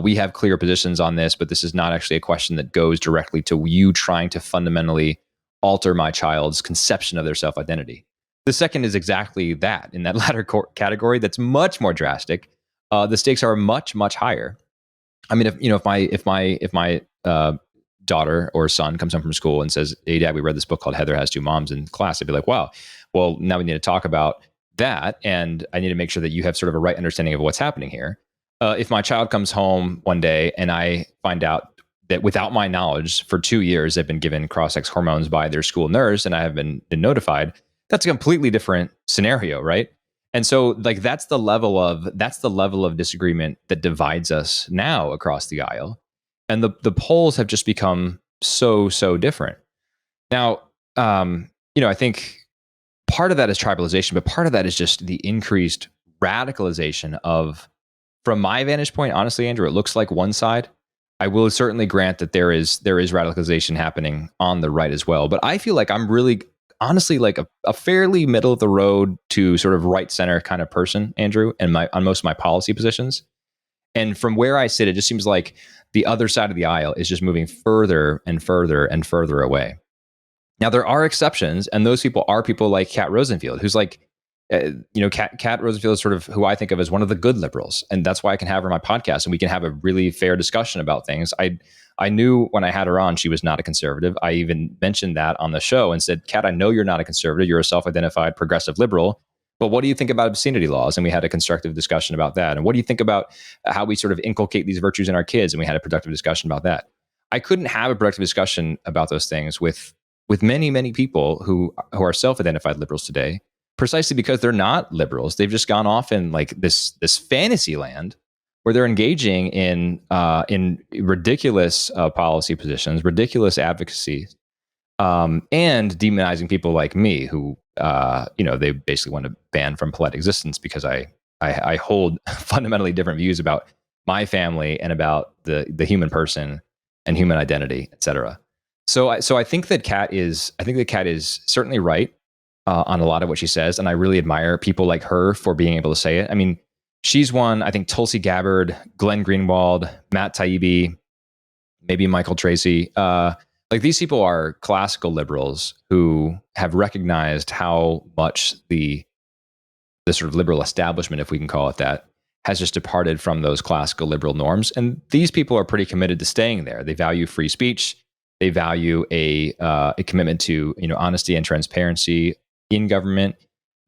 We have clear positions on this, but this is not actually a question that goes directly to you trying to fundamentally alter my child's conception of their self-identity. The second is exactly that, in that latter category, that's much more drastic. The stakes are much, much higher. I mean, if my daughter or son comes home from school and says, hey, Dad, we read this book called Heather Has Two Moms in class, I'd be like, wow, well, now we need to talk about that. And I need to make sure that you have sort of a right understanding of what's happening here. If my child comes home one day and I find out that without my knowledge for 2 years have been given cross-sex hormones by their school nurse and I have been notified. That's a completely different scenario, right? And so like that's the level of disagreement that divides us now across the aisle. And the polls have just become so different. Now, I think part of that is tribalization, but part of that is just the increased radicalization of, from my vantage point, honestly, Andrew, it looks like one side. I will certainly grant that there is radicalization happening on the right as well. But I feel like I'm really honestly like a fairly middle of the road to sort of right center kind of person, Andrew, and my on most of my policy positions. And from where I sit, it just seems like the other side of the aisle is just moving further and further and further away. Now there are exceptions, and those people are people like Kat Rosenfield, who's like, Kat Rosenfield is sort of who I think of as one of the good liberals, and that's why I can have her on my podcast, and we can have a really fair discussion about things. I knew when I had her on, she was not a conservative. I even mentioned that on the show and said, Kat, I know you're not a conservative. You're a self-identified progressive liberal. But what do you think about obscenity laws? And we had a constructive discussion about that. And what do you think about how we sort of inculcate these virtues in our kids? And we had a productive discussion about that. I couldn't have a productive discussion about those things with many people who are self-identified liberals today, precisely because they're not liberals. They've just gone off in like this fantasy land where they're engaging in ridiculous policy positions, ridiculous advocacy, and demonizing people like me who they basically want to ban from polite existence because I hold fundamentally different views about my family and about the human person and human identity, etc. So I think that Kat is certainly right on a lot of what she says, and I really admire people like her for being able to say it. I mean, she's one. I think Tulsi Gabbard, Glenn Greenwald, Matt Taibbi, maybe Michael Tracy. Like these people are classical liberals who have recognized how much the sort of liberal establishment, if we can call it that, has just departed from those classical liberal norms. And these people are pretty committed to staying there. They value free speech. They value a commitment to honesty and transparency in government.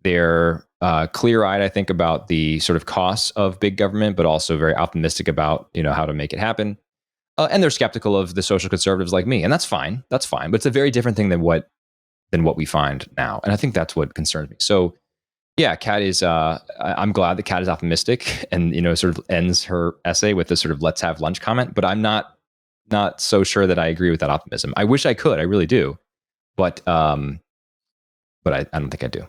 They're clear-eyed, I think, about the sort of costs of big government, but also very optimistic about how to make it happen. And they're skeptical of the social conservatives like me, and that's fine. That's fine, but it's a very different thing than what we find now, and I think that's what concerns me. So, yeah, Kat is. I'm glad that Kat is optimistic, and sort of ends her essay with this sort of "let's have lunch" comment. But I'm not so sure that I agree with that optimism. I wish I could. I really do, but I don't think I do.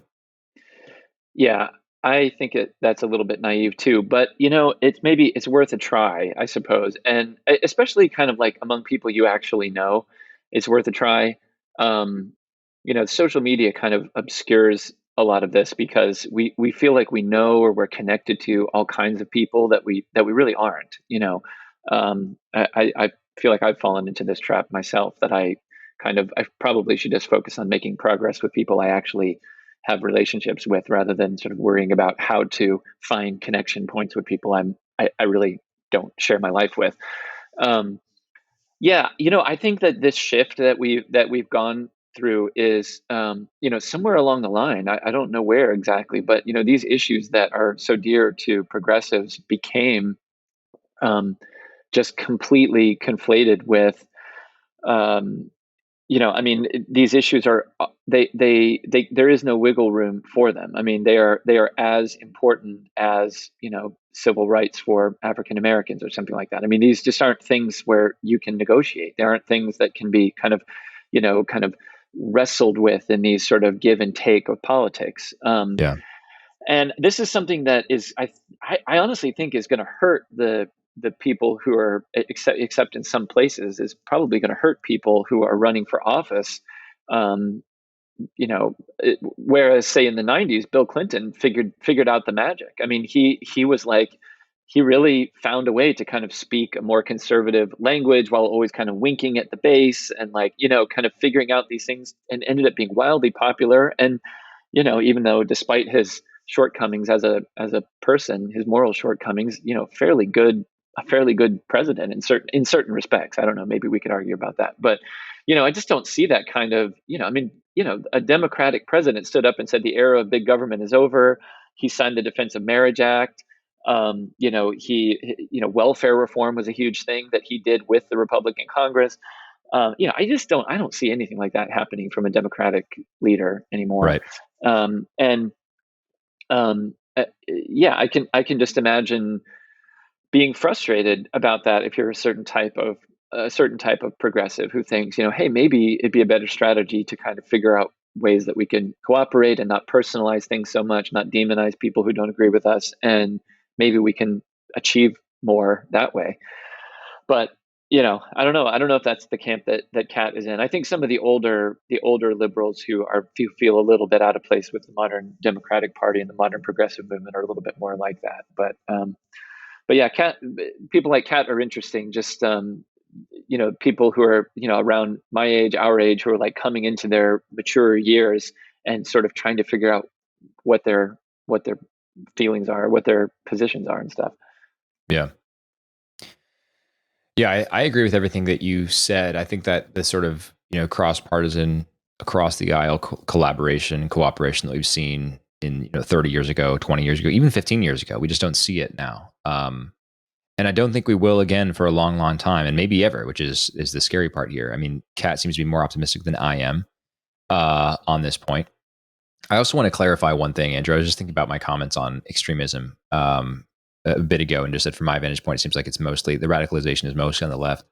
Yeah, I think that's a little bit naive too, but it's worth a try, I suppose. And especially kind of like among people you actually know, it's worth a try. Um, Social media kind of obscures a lot of this because we feel like we know or we're connected to all kinds of people that we really aren't. I feel like I've fallen into this trap myself that I probably should just focus on making progress with people I actually have relationships with rather than sort of worrying about how to find connection points with people I really don't share my life with. Um, yeah, I think that this shift that we've gone through is somewhere along the line. I don't know where exactly, but these issues that are so dear to progressives became um, just completely conflated with um, I mean, these issues are there is no wiggle room for them. I mean, they are as important as civil rights for African Americans or something like that. I mean, these just aren't things where you can negotiate. They aren't things that can be kind of wrestled with in these sort of give and take of politics. Yeah. And this is something that is I honestly think is going to hurt the people who are except in some places is probably going to hurt people who are running for office. Um, Whereas say in the 90s, Bill Clinton figured out the magic. I mean, he was like he really found a way to kind of speak a more conservative language while always kind of winking at the base and like kind of figuring out these things and ended up being wildly popular. And even though despite his shortcomings as a person, his moral shortcomings, a fairly good president in certain respects. I don't know, maybe we could argue about that, but I just don't see that kind of, I mean, a Democratic president stood up and said the era of big government is over. He signed the Defense of Marriage Act. Welfare reform was a huge thing that he did with the Republican Congress. I don't see anything like that happening from a Democratic leader anymore. Right. And yeah, I can just imagine being frustrated about that if you're a certain type of progressive who thinks, hey, maybe it'd be a better strategy to kind of figure out ways that we can cooperate and not personalize things so much, not demonize people who don't agree with us, and maybe we can achieve more that way. But I don't know. I don't know if that's the camp that Kat is in. I think some of the older liberals who feel a little bit out of place with the modern Democratic Party and the modern progressive movement are a little bit more like that. But yeah, people like Kat are interesting. Just people who are around my age, our age, who are like coming into their mature years and sort of trying to figure out what their feelings are, what their positions are, and stuff. Yeah. Yeah, I agree with everything that you said. I think that the sort of cross partisan, across the aisle collaboration, cooperation that we've seen in 30 years ago, 20 years ago, even 15 years ago, we just don't see it now. And I don't think we will again for a long, long time, and maybe ever, which is the scary part here. I mean, Kat seems to be more optimistic than I am on this point. I also want to clarify one thing, Andrew. I was just thinking about my comments on extremism a bit ago, and just said from my vantage point, it seems like it's mostly the radicalization is mostly on the left.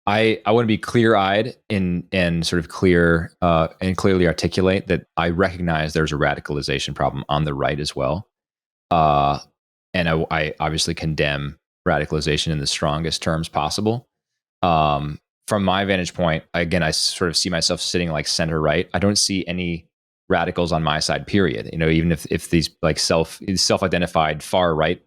I want to be clear eyed and sort of clear and clearly articulate that I recognize there's a radicalization problem on the right as well. Uh, and I obviously condemn radicalization in the strongest terms possible. From my vantage point, again, I sort of see myself sitting like center right. I don't see any radicals on my side. Period. Even if these like self-identified far right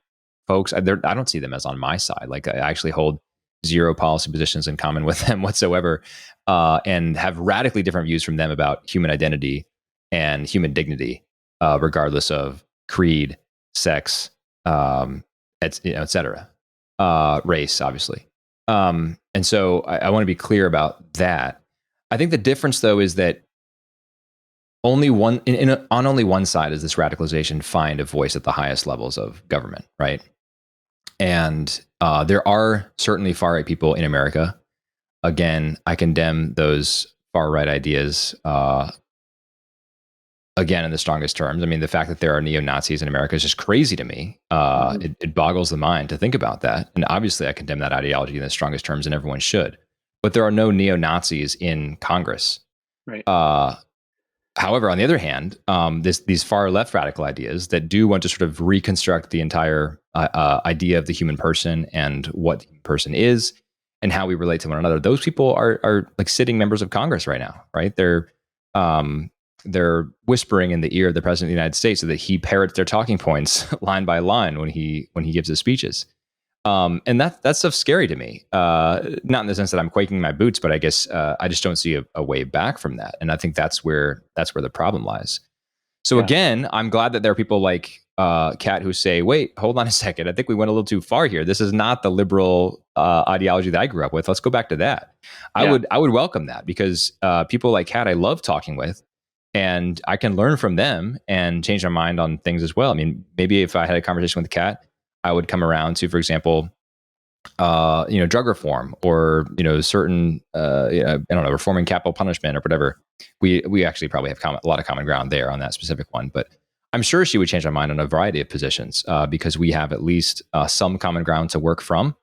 folks, I don't see them as on my side. Like I actually hold zero policy positions in common with them whatsoever, and have radically different views from them about human identity and human dignity, regardless of creed, sex, et cetera, race, obviously. And so I want to be clear about that. I think the difference, though, is that only one on only one side does this radicalization find a voice at the highest levels of government, right? And there are certainly far right people in America. Again, I condemn those far right ideas. Again, in the strongest terms. I mean, the fact that there are neo-Nazis in America is just crazy to me. It boggles the mind to think about that. And obviously, I condemn that ideology in the strongest terms, and everyone should. But there are no neo-Nazis in Congress. Right. However, on the other hand, these far left radical ideas that do want to sort of reconstruct the entire idea of the human person and what the human person is and how we relate to one another, those people are like sitting members of Congress right now, right? They're whispering in the ear of the president of the United States so that he parrots their talking points line by line when he gives his speeches. And that stuff's scary to me. Not in the sense that I'm quaking my boots, but I guess I just don't see a way back from that. And I think that's where the problem lies. So Yeah. again, I'm glad that there are people like Kat who say, "Wait, hold on a second. I think we went a little too far here. This is not the liberal ideology that I grew up with. Let's go back to that." I Yeah. would welcome that because people like Kat, I love talking with, and I can learn from them and change my mind on things as well. I mean, maybe if I had a conversation with Kat, I would come around to, for example, drug reform or certain I don't know, reforming capital punishment or whatever. We actually probably have a lot of common ground there on that specific one, but I'm sure she would change my mind on a variety of positions because we have at least some common ground to work from.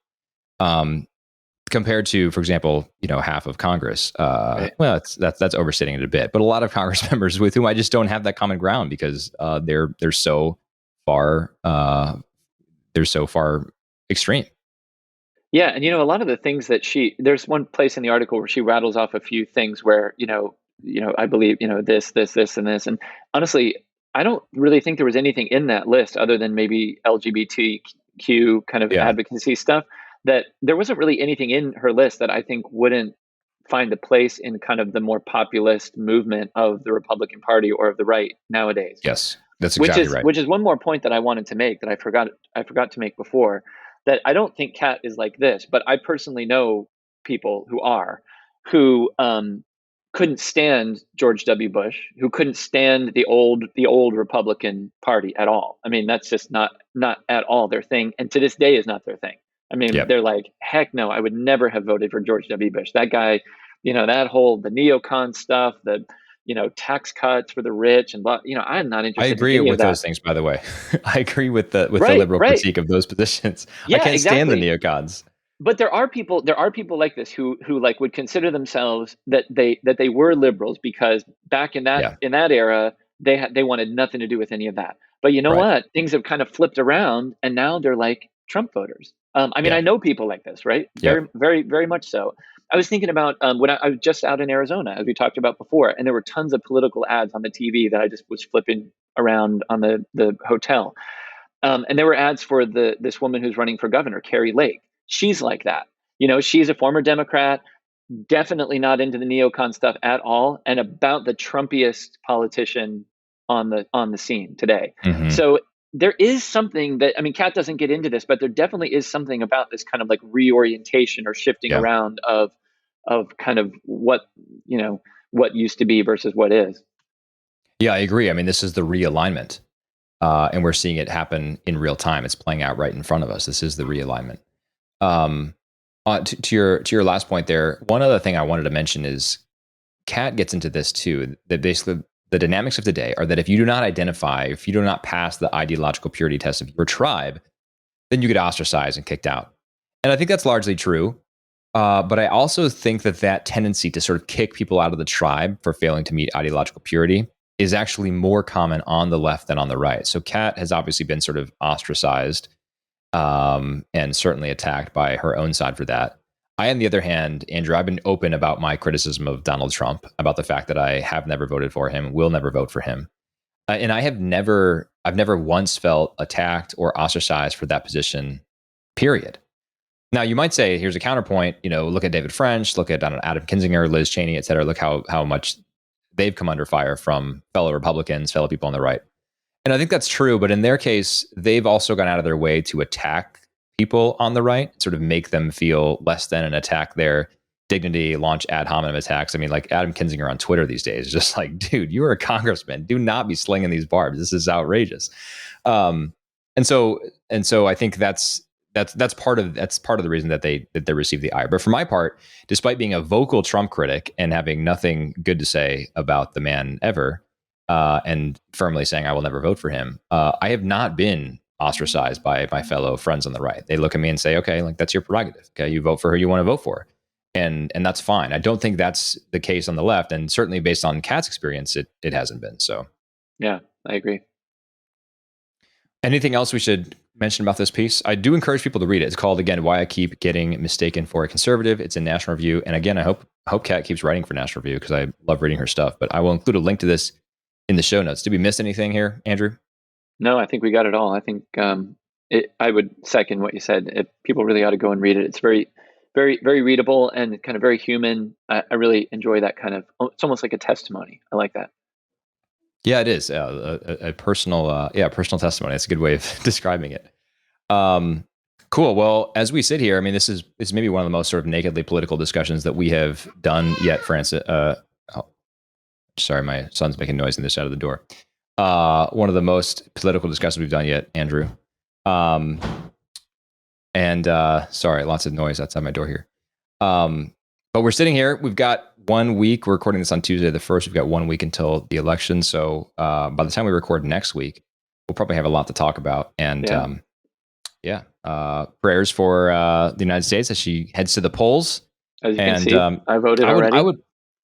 Compared to, for example, half of Congress. Right. Well, that's overstating it a bit, but a lot of Congress members with whom I just don't have that common ground because they're so far extreme. Yeah, and a lot of the things that there's one place in the article where she rattles off a few things where, I believe, this, and this. And honestly, I don't really think there was anything in that list other than maybe LGBTQ kind of Yeah. advocacy stuff, that there wasn't really anything in her list that I think wouldn't find a place in kind of the more populist movement of the Republican Party or of the right nowadays. Yes, that's Which exactly is right. which is one more point that I wanted to make that I forgot to make before, that I don't think Kat is like this, but I personally know people who couldn't stand George W. Bush, who couldn't stand the old Republican Party at all. I mean, that's just not not at all their thing, and to this day is not their thing. I mean, Yep. they're like, heck no, I would never have voted for George W. Bush. That guy, that whole the neocon stuff, the tax cuts for the rich and blah. I'm not I interested in agree any of with that. those things, by the way. I agree with the Right, liberal right. critique of those positions. I Yeah, can't stand the exactly. neocons. But there are people like this who like would consider themselves that they were liberals because back in that Yeah. in that era they wanted nothing to do with any of that. But you know Right. what? Things have kind of flipped around, and now they're like Trump voters. I mean, Yeah. I know people like this, right? Very, Yep. very, very much so. I was thinking about when I was just out in Arizona, as we talked about before, and there were tons of political ads on the TV that I just was flipping around on the hotel. And there were ads for this woman who's running for governor, Carrie Lake. She's like that. She's a former Democrat, definitely not into the neocon stuff at all, and about the Trumpiest politician on the scene today. Hmm. So there is something that, I mean, Kat doesn't get into this, but there definitely is something about this kind of like reorientation or shifting Yeah. around of kind of what used to be versus what is. Yeah, I agree. I mean, this is the realignment, and we're seeing it happen in real time. It's playing out right in front of us. This is the realignment. Um, to your last point there, one other thing I wanted to mention is Kat gets into this too. That basically the dynamics of today are that if you do not identify, if you do not pass the ideological purity test of your tribe, then you get ostracized and kicked out. And I think that's largely true. But I also think that tendency to sort of kick people out of the tribe for failing to meet ideological purity is actually more common on the left than on the right. So Kat has obviously been sort of ostracized, and certainly attacked by her own side for that. I, on the other hand, Andrew, I've been open about my criticism of Donald Trump, about the fact that I have never voted for him, will never vote for him. And I've never once felt attacked or ostracized for that position, period. Now, you might say, here's a counterpoint. Look at David French, look at Adam Kinzinger, Liz Cheney, et cetera. Look how much they've come under fire from fellow Republicans, fellow people on the right. And I think that's true. But in their case, they've also gone out of their way to attack people on the right, sort of make them feel less than and attack their dignity, launch ad hominem attacks. I mean, like Adam Kinzinger on Twitter these days is just like, dude, you're a congressman. Do not be slinging these barbs. This is outrageous. Um, and so I think that's part of the reason that they received the ire. But for my part, despite being a vocal Trump critic and having nothing good to say about the man ever, and firmly saying I will never vote for him, I have not been ostracized by my fellow friends on the right. They look at me and say, okay, like that's your prerogative. Okay, you vote for who you want to vote for, and that's fine. I don't think that's the case on the left, and certainly based on Kat's experience, it hasn't been. So, Yeah, I agree. anything else we should mention about this piece? I do encourage people to read it. It's called, again, Why I Keep Getting Mistaken for a Conservative. It's in National Review, and again, I hope Kat keeps writing for National Review because I love reading her stuff. But I will include a link to this in the show notes. Did we miss anything here, Andrew? No, I think we got it all. I think I would second what you said. People really ought to go and read it. It's very, very, very readable and kind of very human. I really enjoy that kind of. It's almost like a testimony. I like that. Yeah, it is a personal, personal testimony. That's a good way of describing it. Cool. Well, as we sit here, I mean, this is maybe one of the most sort of nakedly political discussions that we have done yet, Francis. Sorry, my son's making noise on this side of the door. One of the most political discussions we've done yet, Andrew. Sorry, lots of noise outside my door here. But we're sitting here. We've got 1 week. We're recording this on Tuesday the 1st. We've got 1 week until the election. So by the time we record next week, we'll probably have a lot to talk about. And prayers for the United States as she heads to the polls. As you can see, I voted already.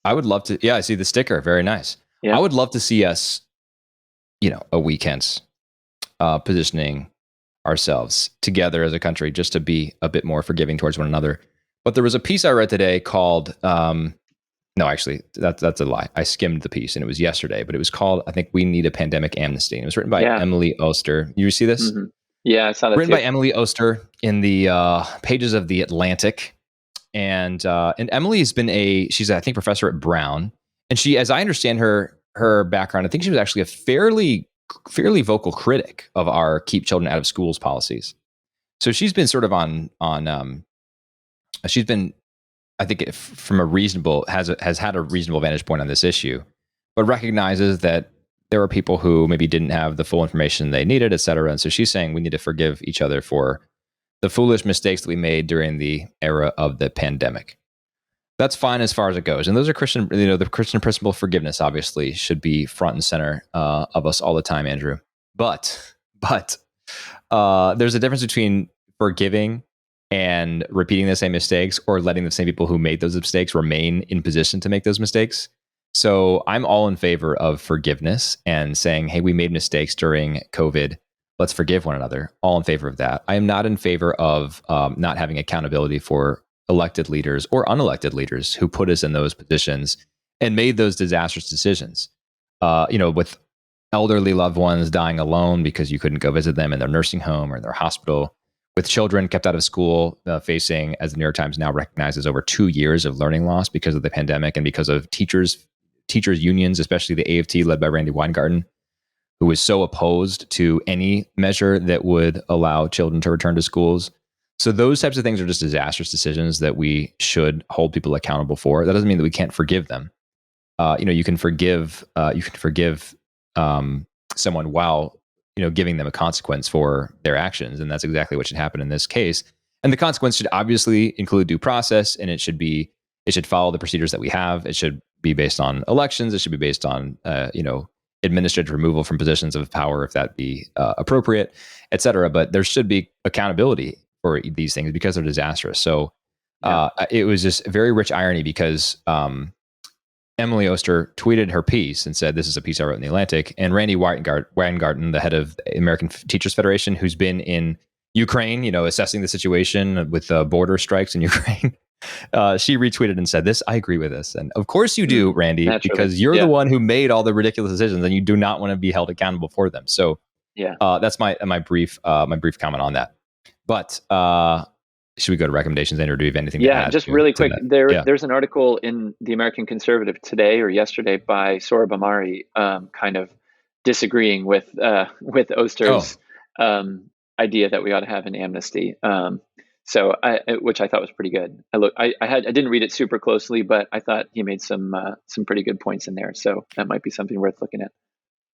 I would love to. Yeah, I see the sticker. Very nice. Yeah. I would love to see us, a week hence, positioning ourselves together as a country just to be a bit more forgiving towards one another. But there was a piece I read today called, no, actually, that's a lie. I skimmed the piece and it was yesterday, but it was called, I think, We Need a Pandemic Amnesty. And it was written by Emily Oster. You see this? Mm-hmm. Yeah, I saw that. Written by Emily Oster in the pages of The Atlantic. And Emily has been she's, I think, professor at Brown. And she, as I understand her background, I think she was actually a fairly vocal critic of our keep children out of schools policies. So she's been sort of she's been, I think, from a reasonable, has had a reasonable vantage point on this issue, but recognizes that there were people who maybe didn't have the full information they needed, et cetera. And so she's saying we need to forgive each other for the foolish mistakes that we made during the era of the pandemic. That's fine as far as it goes. And those are Christian, the Christian principle of forgiveness obviously should be front and center of us all the time, Andrew. But there's a difference between forgiving and repeating the same mistakes, or letting the same people who made those mistakes remain in position to make those mistakes. So I'm all in favor of forgiveness and saying, hey, we made mistakes during COVID. Let's forgive one another. All in favor of that. I am not in favor of not having accountability for elected leaders or unelected leaders who put us in those positions and made those disastrous decisions. With elderly loved ones dying alone because you couldn't go visit them in their nursing home or in their hospital, with children kept out of school, facing, as the New York Times now recognizes, over 2 years of learning loss because of the pandemic and because of teachers unions, especially the AFT led by Randy Weingarten, who was so opposed to any measure that would allow children to return to schools. So those types of things are just disastrous decisions that we should hold people accountable for. That doesn't mean that we can't forgive them. You can forgive someone while giving them a consequence for their actions, and that's exactly what should happen in this case. And the consequence should obviously include due process, and it should follow the procedures that we have. It should be based on elections. It should be based on administrative removal from positions of power, if that be appropriate, et cetera. But there should be accountability for these things because they're disastrous. So it was just very rich irony because Emily Oster tweeted her piece and said, this is a piece I wrote in The Atlantic. And Randy Weingarten, the head of the American Teachers Federation, who's been in Ukraine, assessing the situation with border strikes in Ukraine, she retweeted and said, I agree with this. And of course you do, Randy, naturally, because you're the one who made all the ridiculous decisions and you do not want to be held accountable for them. So that's my brief comment on that. But should we go to recommendations, Andrew? Do you have anything to add? Just really quick. There's an article in the American Conservative today or yesterday by Sohrab Ahmari, kind of disagreeing with Oster's idea that we ought to have an amnesty. Which I thought was pretty good. I didn't read it super closely, but I thought he made some pretty good points in there. So that might be something worth looking at.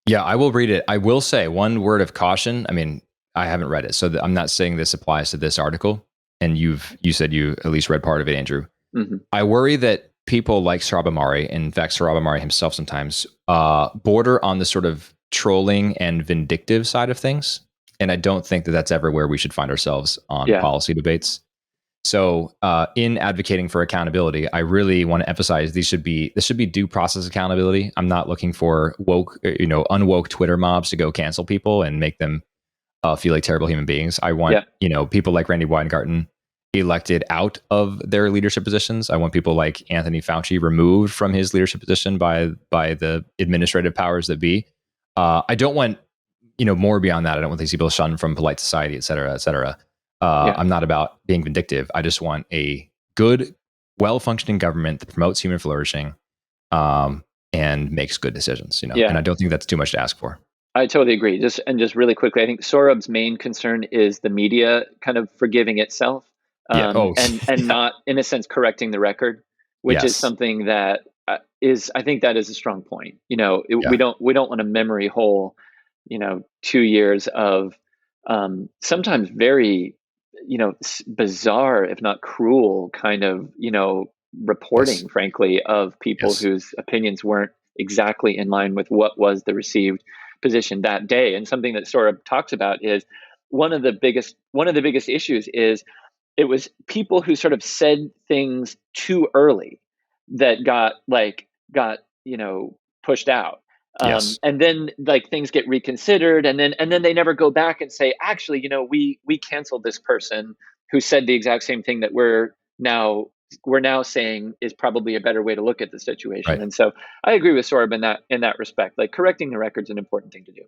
Yeah, I will read it. I will say one word of caution. I mean, I haven't read it, so I'm not saying this applies to this article. And you said you at least read part of it, Andrew. Mm-hmm. I worry that people like Sohrab Ahmari, and in fact, Sohrab Ahmari himself sometimes, border on the sort of trolling and vindictive side of things. And I don't think that that's ever where we should find ourselves on policy debates. So in advocating for accountability, I really want to emphasize this should be due process accountability. I'm not looking for unwoke Twitter mobs to go cancel people and make them feel like terrible human beings. I want, people like Randy Weingarten elected out of their leadership positions. I want people like Anthony Fauci removed from his leadership position by the administrative powers that be. I don't want, more beyond that. I don't want these people shunned from polite society, et cetera, et cetera. I'm not about being vindictive. I just want a good, well-functioning government that promotes human flourishing and makes good decisions. And I don't think that's too much to ask for. I totally agree. Just really quickly, I think Sohrab's main concern is the media kind of forgiving itself, and not, in a sense, correcting the record, which is something that I think that is a strong point. We don't want a memory hole. 2 years of sometimes very, bizarre, if not cruel, kind of reporting, frankly, of people whose opinions weren't exactly in line with what was the received position that day. And something that Sohrab talks about is one of the biggest issues is it was people who sort of said things too early that got pushed out. And then things get reconsidered, and then they never go back and say, actually, we canceled this person who said the exact same thing that we're now saying is probably a better way to look at the situation. Right. And so I agree with Sohrab in that respect. Like, correcting the record is an important thing to do.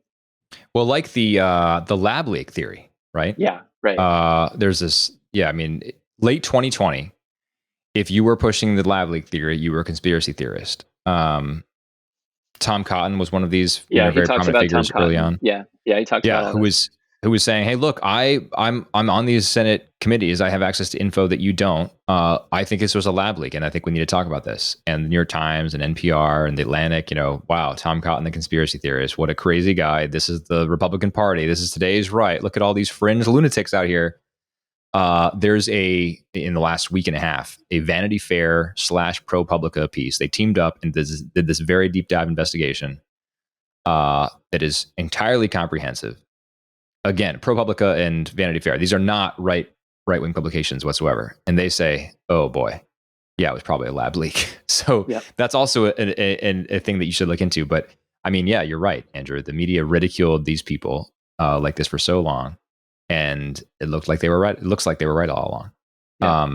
Well, like the lab leak theory, right? Yeah, right. There's this. Yeah, I mean, late 2020, if you were pushing the lab leak theory, you were a conspiracy theorist. Tom Cotton was one of these very prominent figures early on. Yeah, he talks about who was who was saying, "Hey, look, I'm on these Senate committees. I have access to info that you don't. I think this was a lab leak, and I think we need to talk about this." And the New York Times and NPR and the Atlantic, wow, Tom Cotton, the conspiracy theorist, what a crazy guy. This is the Republican Party. This is today's right. Look at all these fringe lunatics out here. There's in the last week and a half, a Vanity Fair / ProPublica piece. They teamed up and did this very deep dive investigation that is entirely comprehensive. Again, ProPublica and Vanity Fair, these are not right-wing publications whatsoever. And they say, oh boy, yeah, it was probably a lab leak. So that's also a thing that you should look into. But I mean, yeah, you're right, Andrew. The media ridiculed these people like this for so long. And it looked like they were right. It looks like they were right all along. Yeah.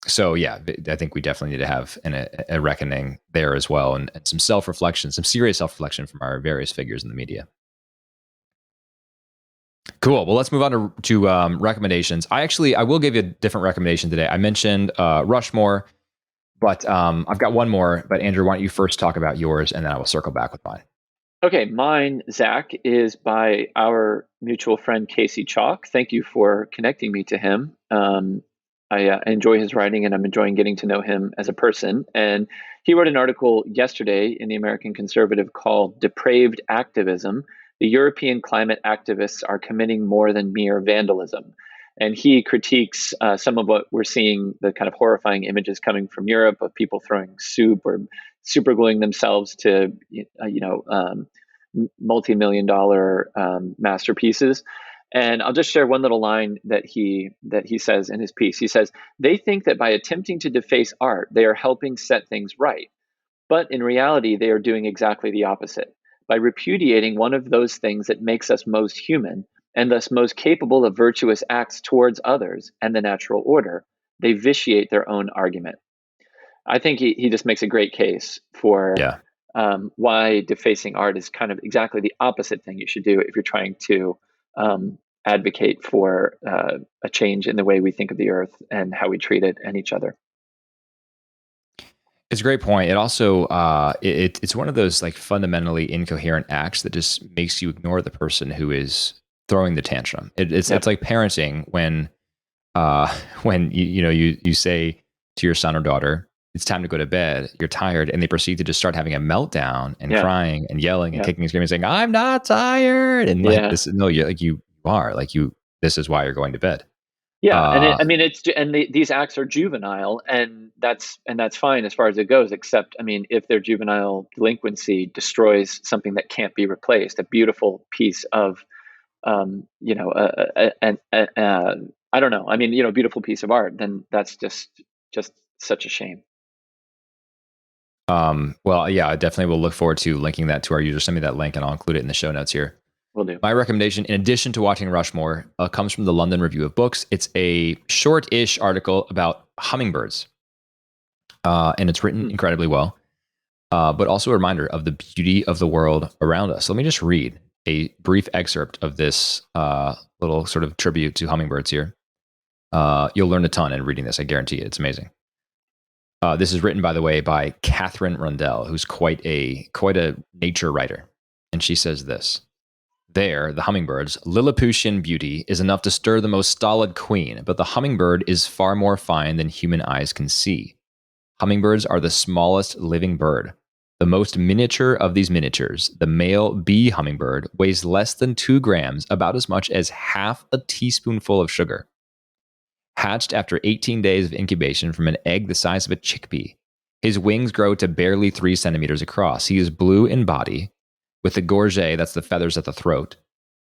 So yeah, I think we definitely need to have a reckoning there as well, and some self-reflection, some serious self-reflection from our various figures in the media. Cool. Well, let's move on to recommendations. I will give you a different recommendation today. I mentioned Rushmore, but I've got one more. But Andrew, why don't you first talk about yours, and then I will circle back with mine. Okay, mine, Zach, is by our mutual friend Casey Chalk. Thank you for connecting me to him. I enjoy his writing, and I'm enjoying getting to know him as a person. And he wrote an article yesterday in the American Conservative called "Depraved Activism. The European Climate Activists Are Committing More Than Mere Vandalism." And he critiques some of what we're seeing, the kind of horrifying images coming from Europe of people throwing soup or supergluing themselves to, multi-million-dollar masterpieces. And I'll just share one little line that he says in his piece. He says, "They think that by attempting to deface art, they are helping set things right. But in reality, they are doing exactly the opposite. By repudiating one of those things that makes us most human, and thus most capable of virtuous acts towards others and the natural order, they vitiate their own argument." I think he just makes a great case for why defacing art is kind of exactly the opposite thing you should do if you're trying to advocate for a change in the way we think of the earth and how we treat it and each other. It's a great point. It also it's one of those like fundamentally incoherent acts that just makes you ignore the person who is throwing the tantrum. It's like parenting when you say to your son or daughter, "It's time to go to bed. You're tired," and they proceed to just start having a meltdown and crying and yelling and kicking and screaming, saying, "I'm not tired," and like this. No, you are like you. This is why you're going to bed. Yeah, these acts are juvenile, and that's fine as far as it goes. Except, I mean, if their juvenile delinquency destroys something that can't be replaced, a beautiful piece of, I don't know. I mean, a beautiful piece of art, then that's just such a shame. Well, yeah, I definitely will look forward to linking that to our users. Send me that link, and I'll include it in the show notes here. Will do. My recommendation, in addition to watching Rushmore, comes from the London Review of Books. It's a short-ish article about hummingbirds, and it's written incredibly well, but also a reminder of the beauty of the world around us. So let me just read a brief excerpt of this little sort of tribute to hummingbirds here. You'll learn a ton in reading this, I guarantee it. It's amazing. This is written, by the way, by Catherine Rundell, who's quite a nature writer, and she says this. There, the hummingbird's Lilliputian beauty is enough to stir the most stolid queen, but the hummingbird is far more fine than human eyes can see. Hummingbirds are the smallest living bird. The most miniature of these miniatures, the male bee hummingbird, weighs less than 2 grams, about as much as half a teaspoonful of sugar. Hatched after 18 days of incubation from an egg the size of a chickpea, his wings grow to barely 3 centimeters across. He is blue in body, with the gorget, that's the feathers at the throat,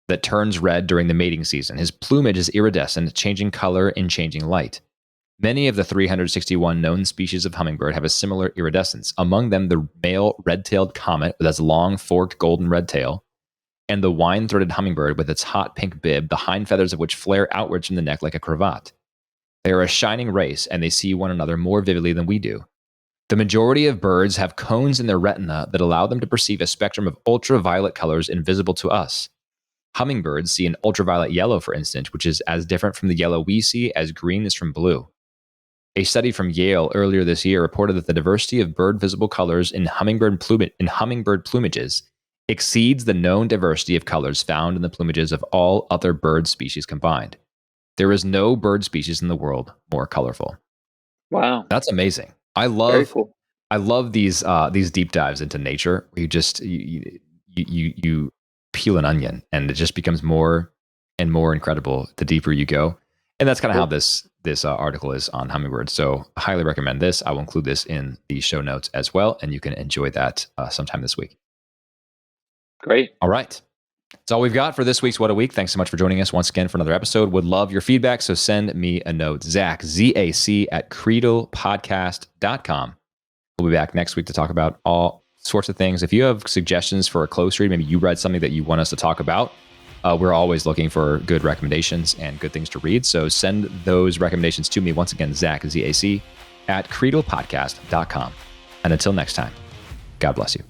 that turns red during the mating season. His plumage is iridescent, changing color in changing light. Many of the 361 known species of hummingbird have a similar iridescence, among them the male red-tailed comet with its long, forked golden red tail, and the wine-throated hummingbird with its hot pink bib, the hind feathers of which flare outwards from the neck like a cravat. They are a shining race, and they see one another more vividly than we do. The majority of birds have cones in their retina that allow them to perceive a spectrum of ultraviolet colors invisible to us. Hummingbirds see an ultraviolet yellow, for instance, which is as different from the yellow we see as green is from blue. A study from Yale earlier this year reported that the diversity of bird visible colors in hummingbird plumages exceeds the known diversity of colors found in the plumages of all other bird species combined. There is no bird species in the world more colorful. Wow. That's amazing. Very cool. I love these deep dives into nature where you peel an onion and it just becomes more and more incredible the deeper you go. And that's kind of how this article is on hummingbirds. So I highly recommend this. I will include this in the show notes as well, and you can enjoy that sometime this week. Great. All right. That's all we've got for this week's What a Week. Thanks so much for joining us once again for another episode. Would love your feedback, so send me a note. Zach, ZAC at creedlepodcast.com. We'll be back next week to talk about all sorts of things. If you have suggestions for a close read, maybe you read something that you want us to talk about, we're always looking for good recommendations and good things to read. So send those recommendations to me. Once again, Zach, ZAC, at creedlepodcast.com. And until next time, God bless you.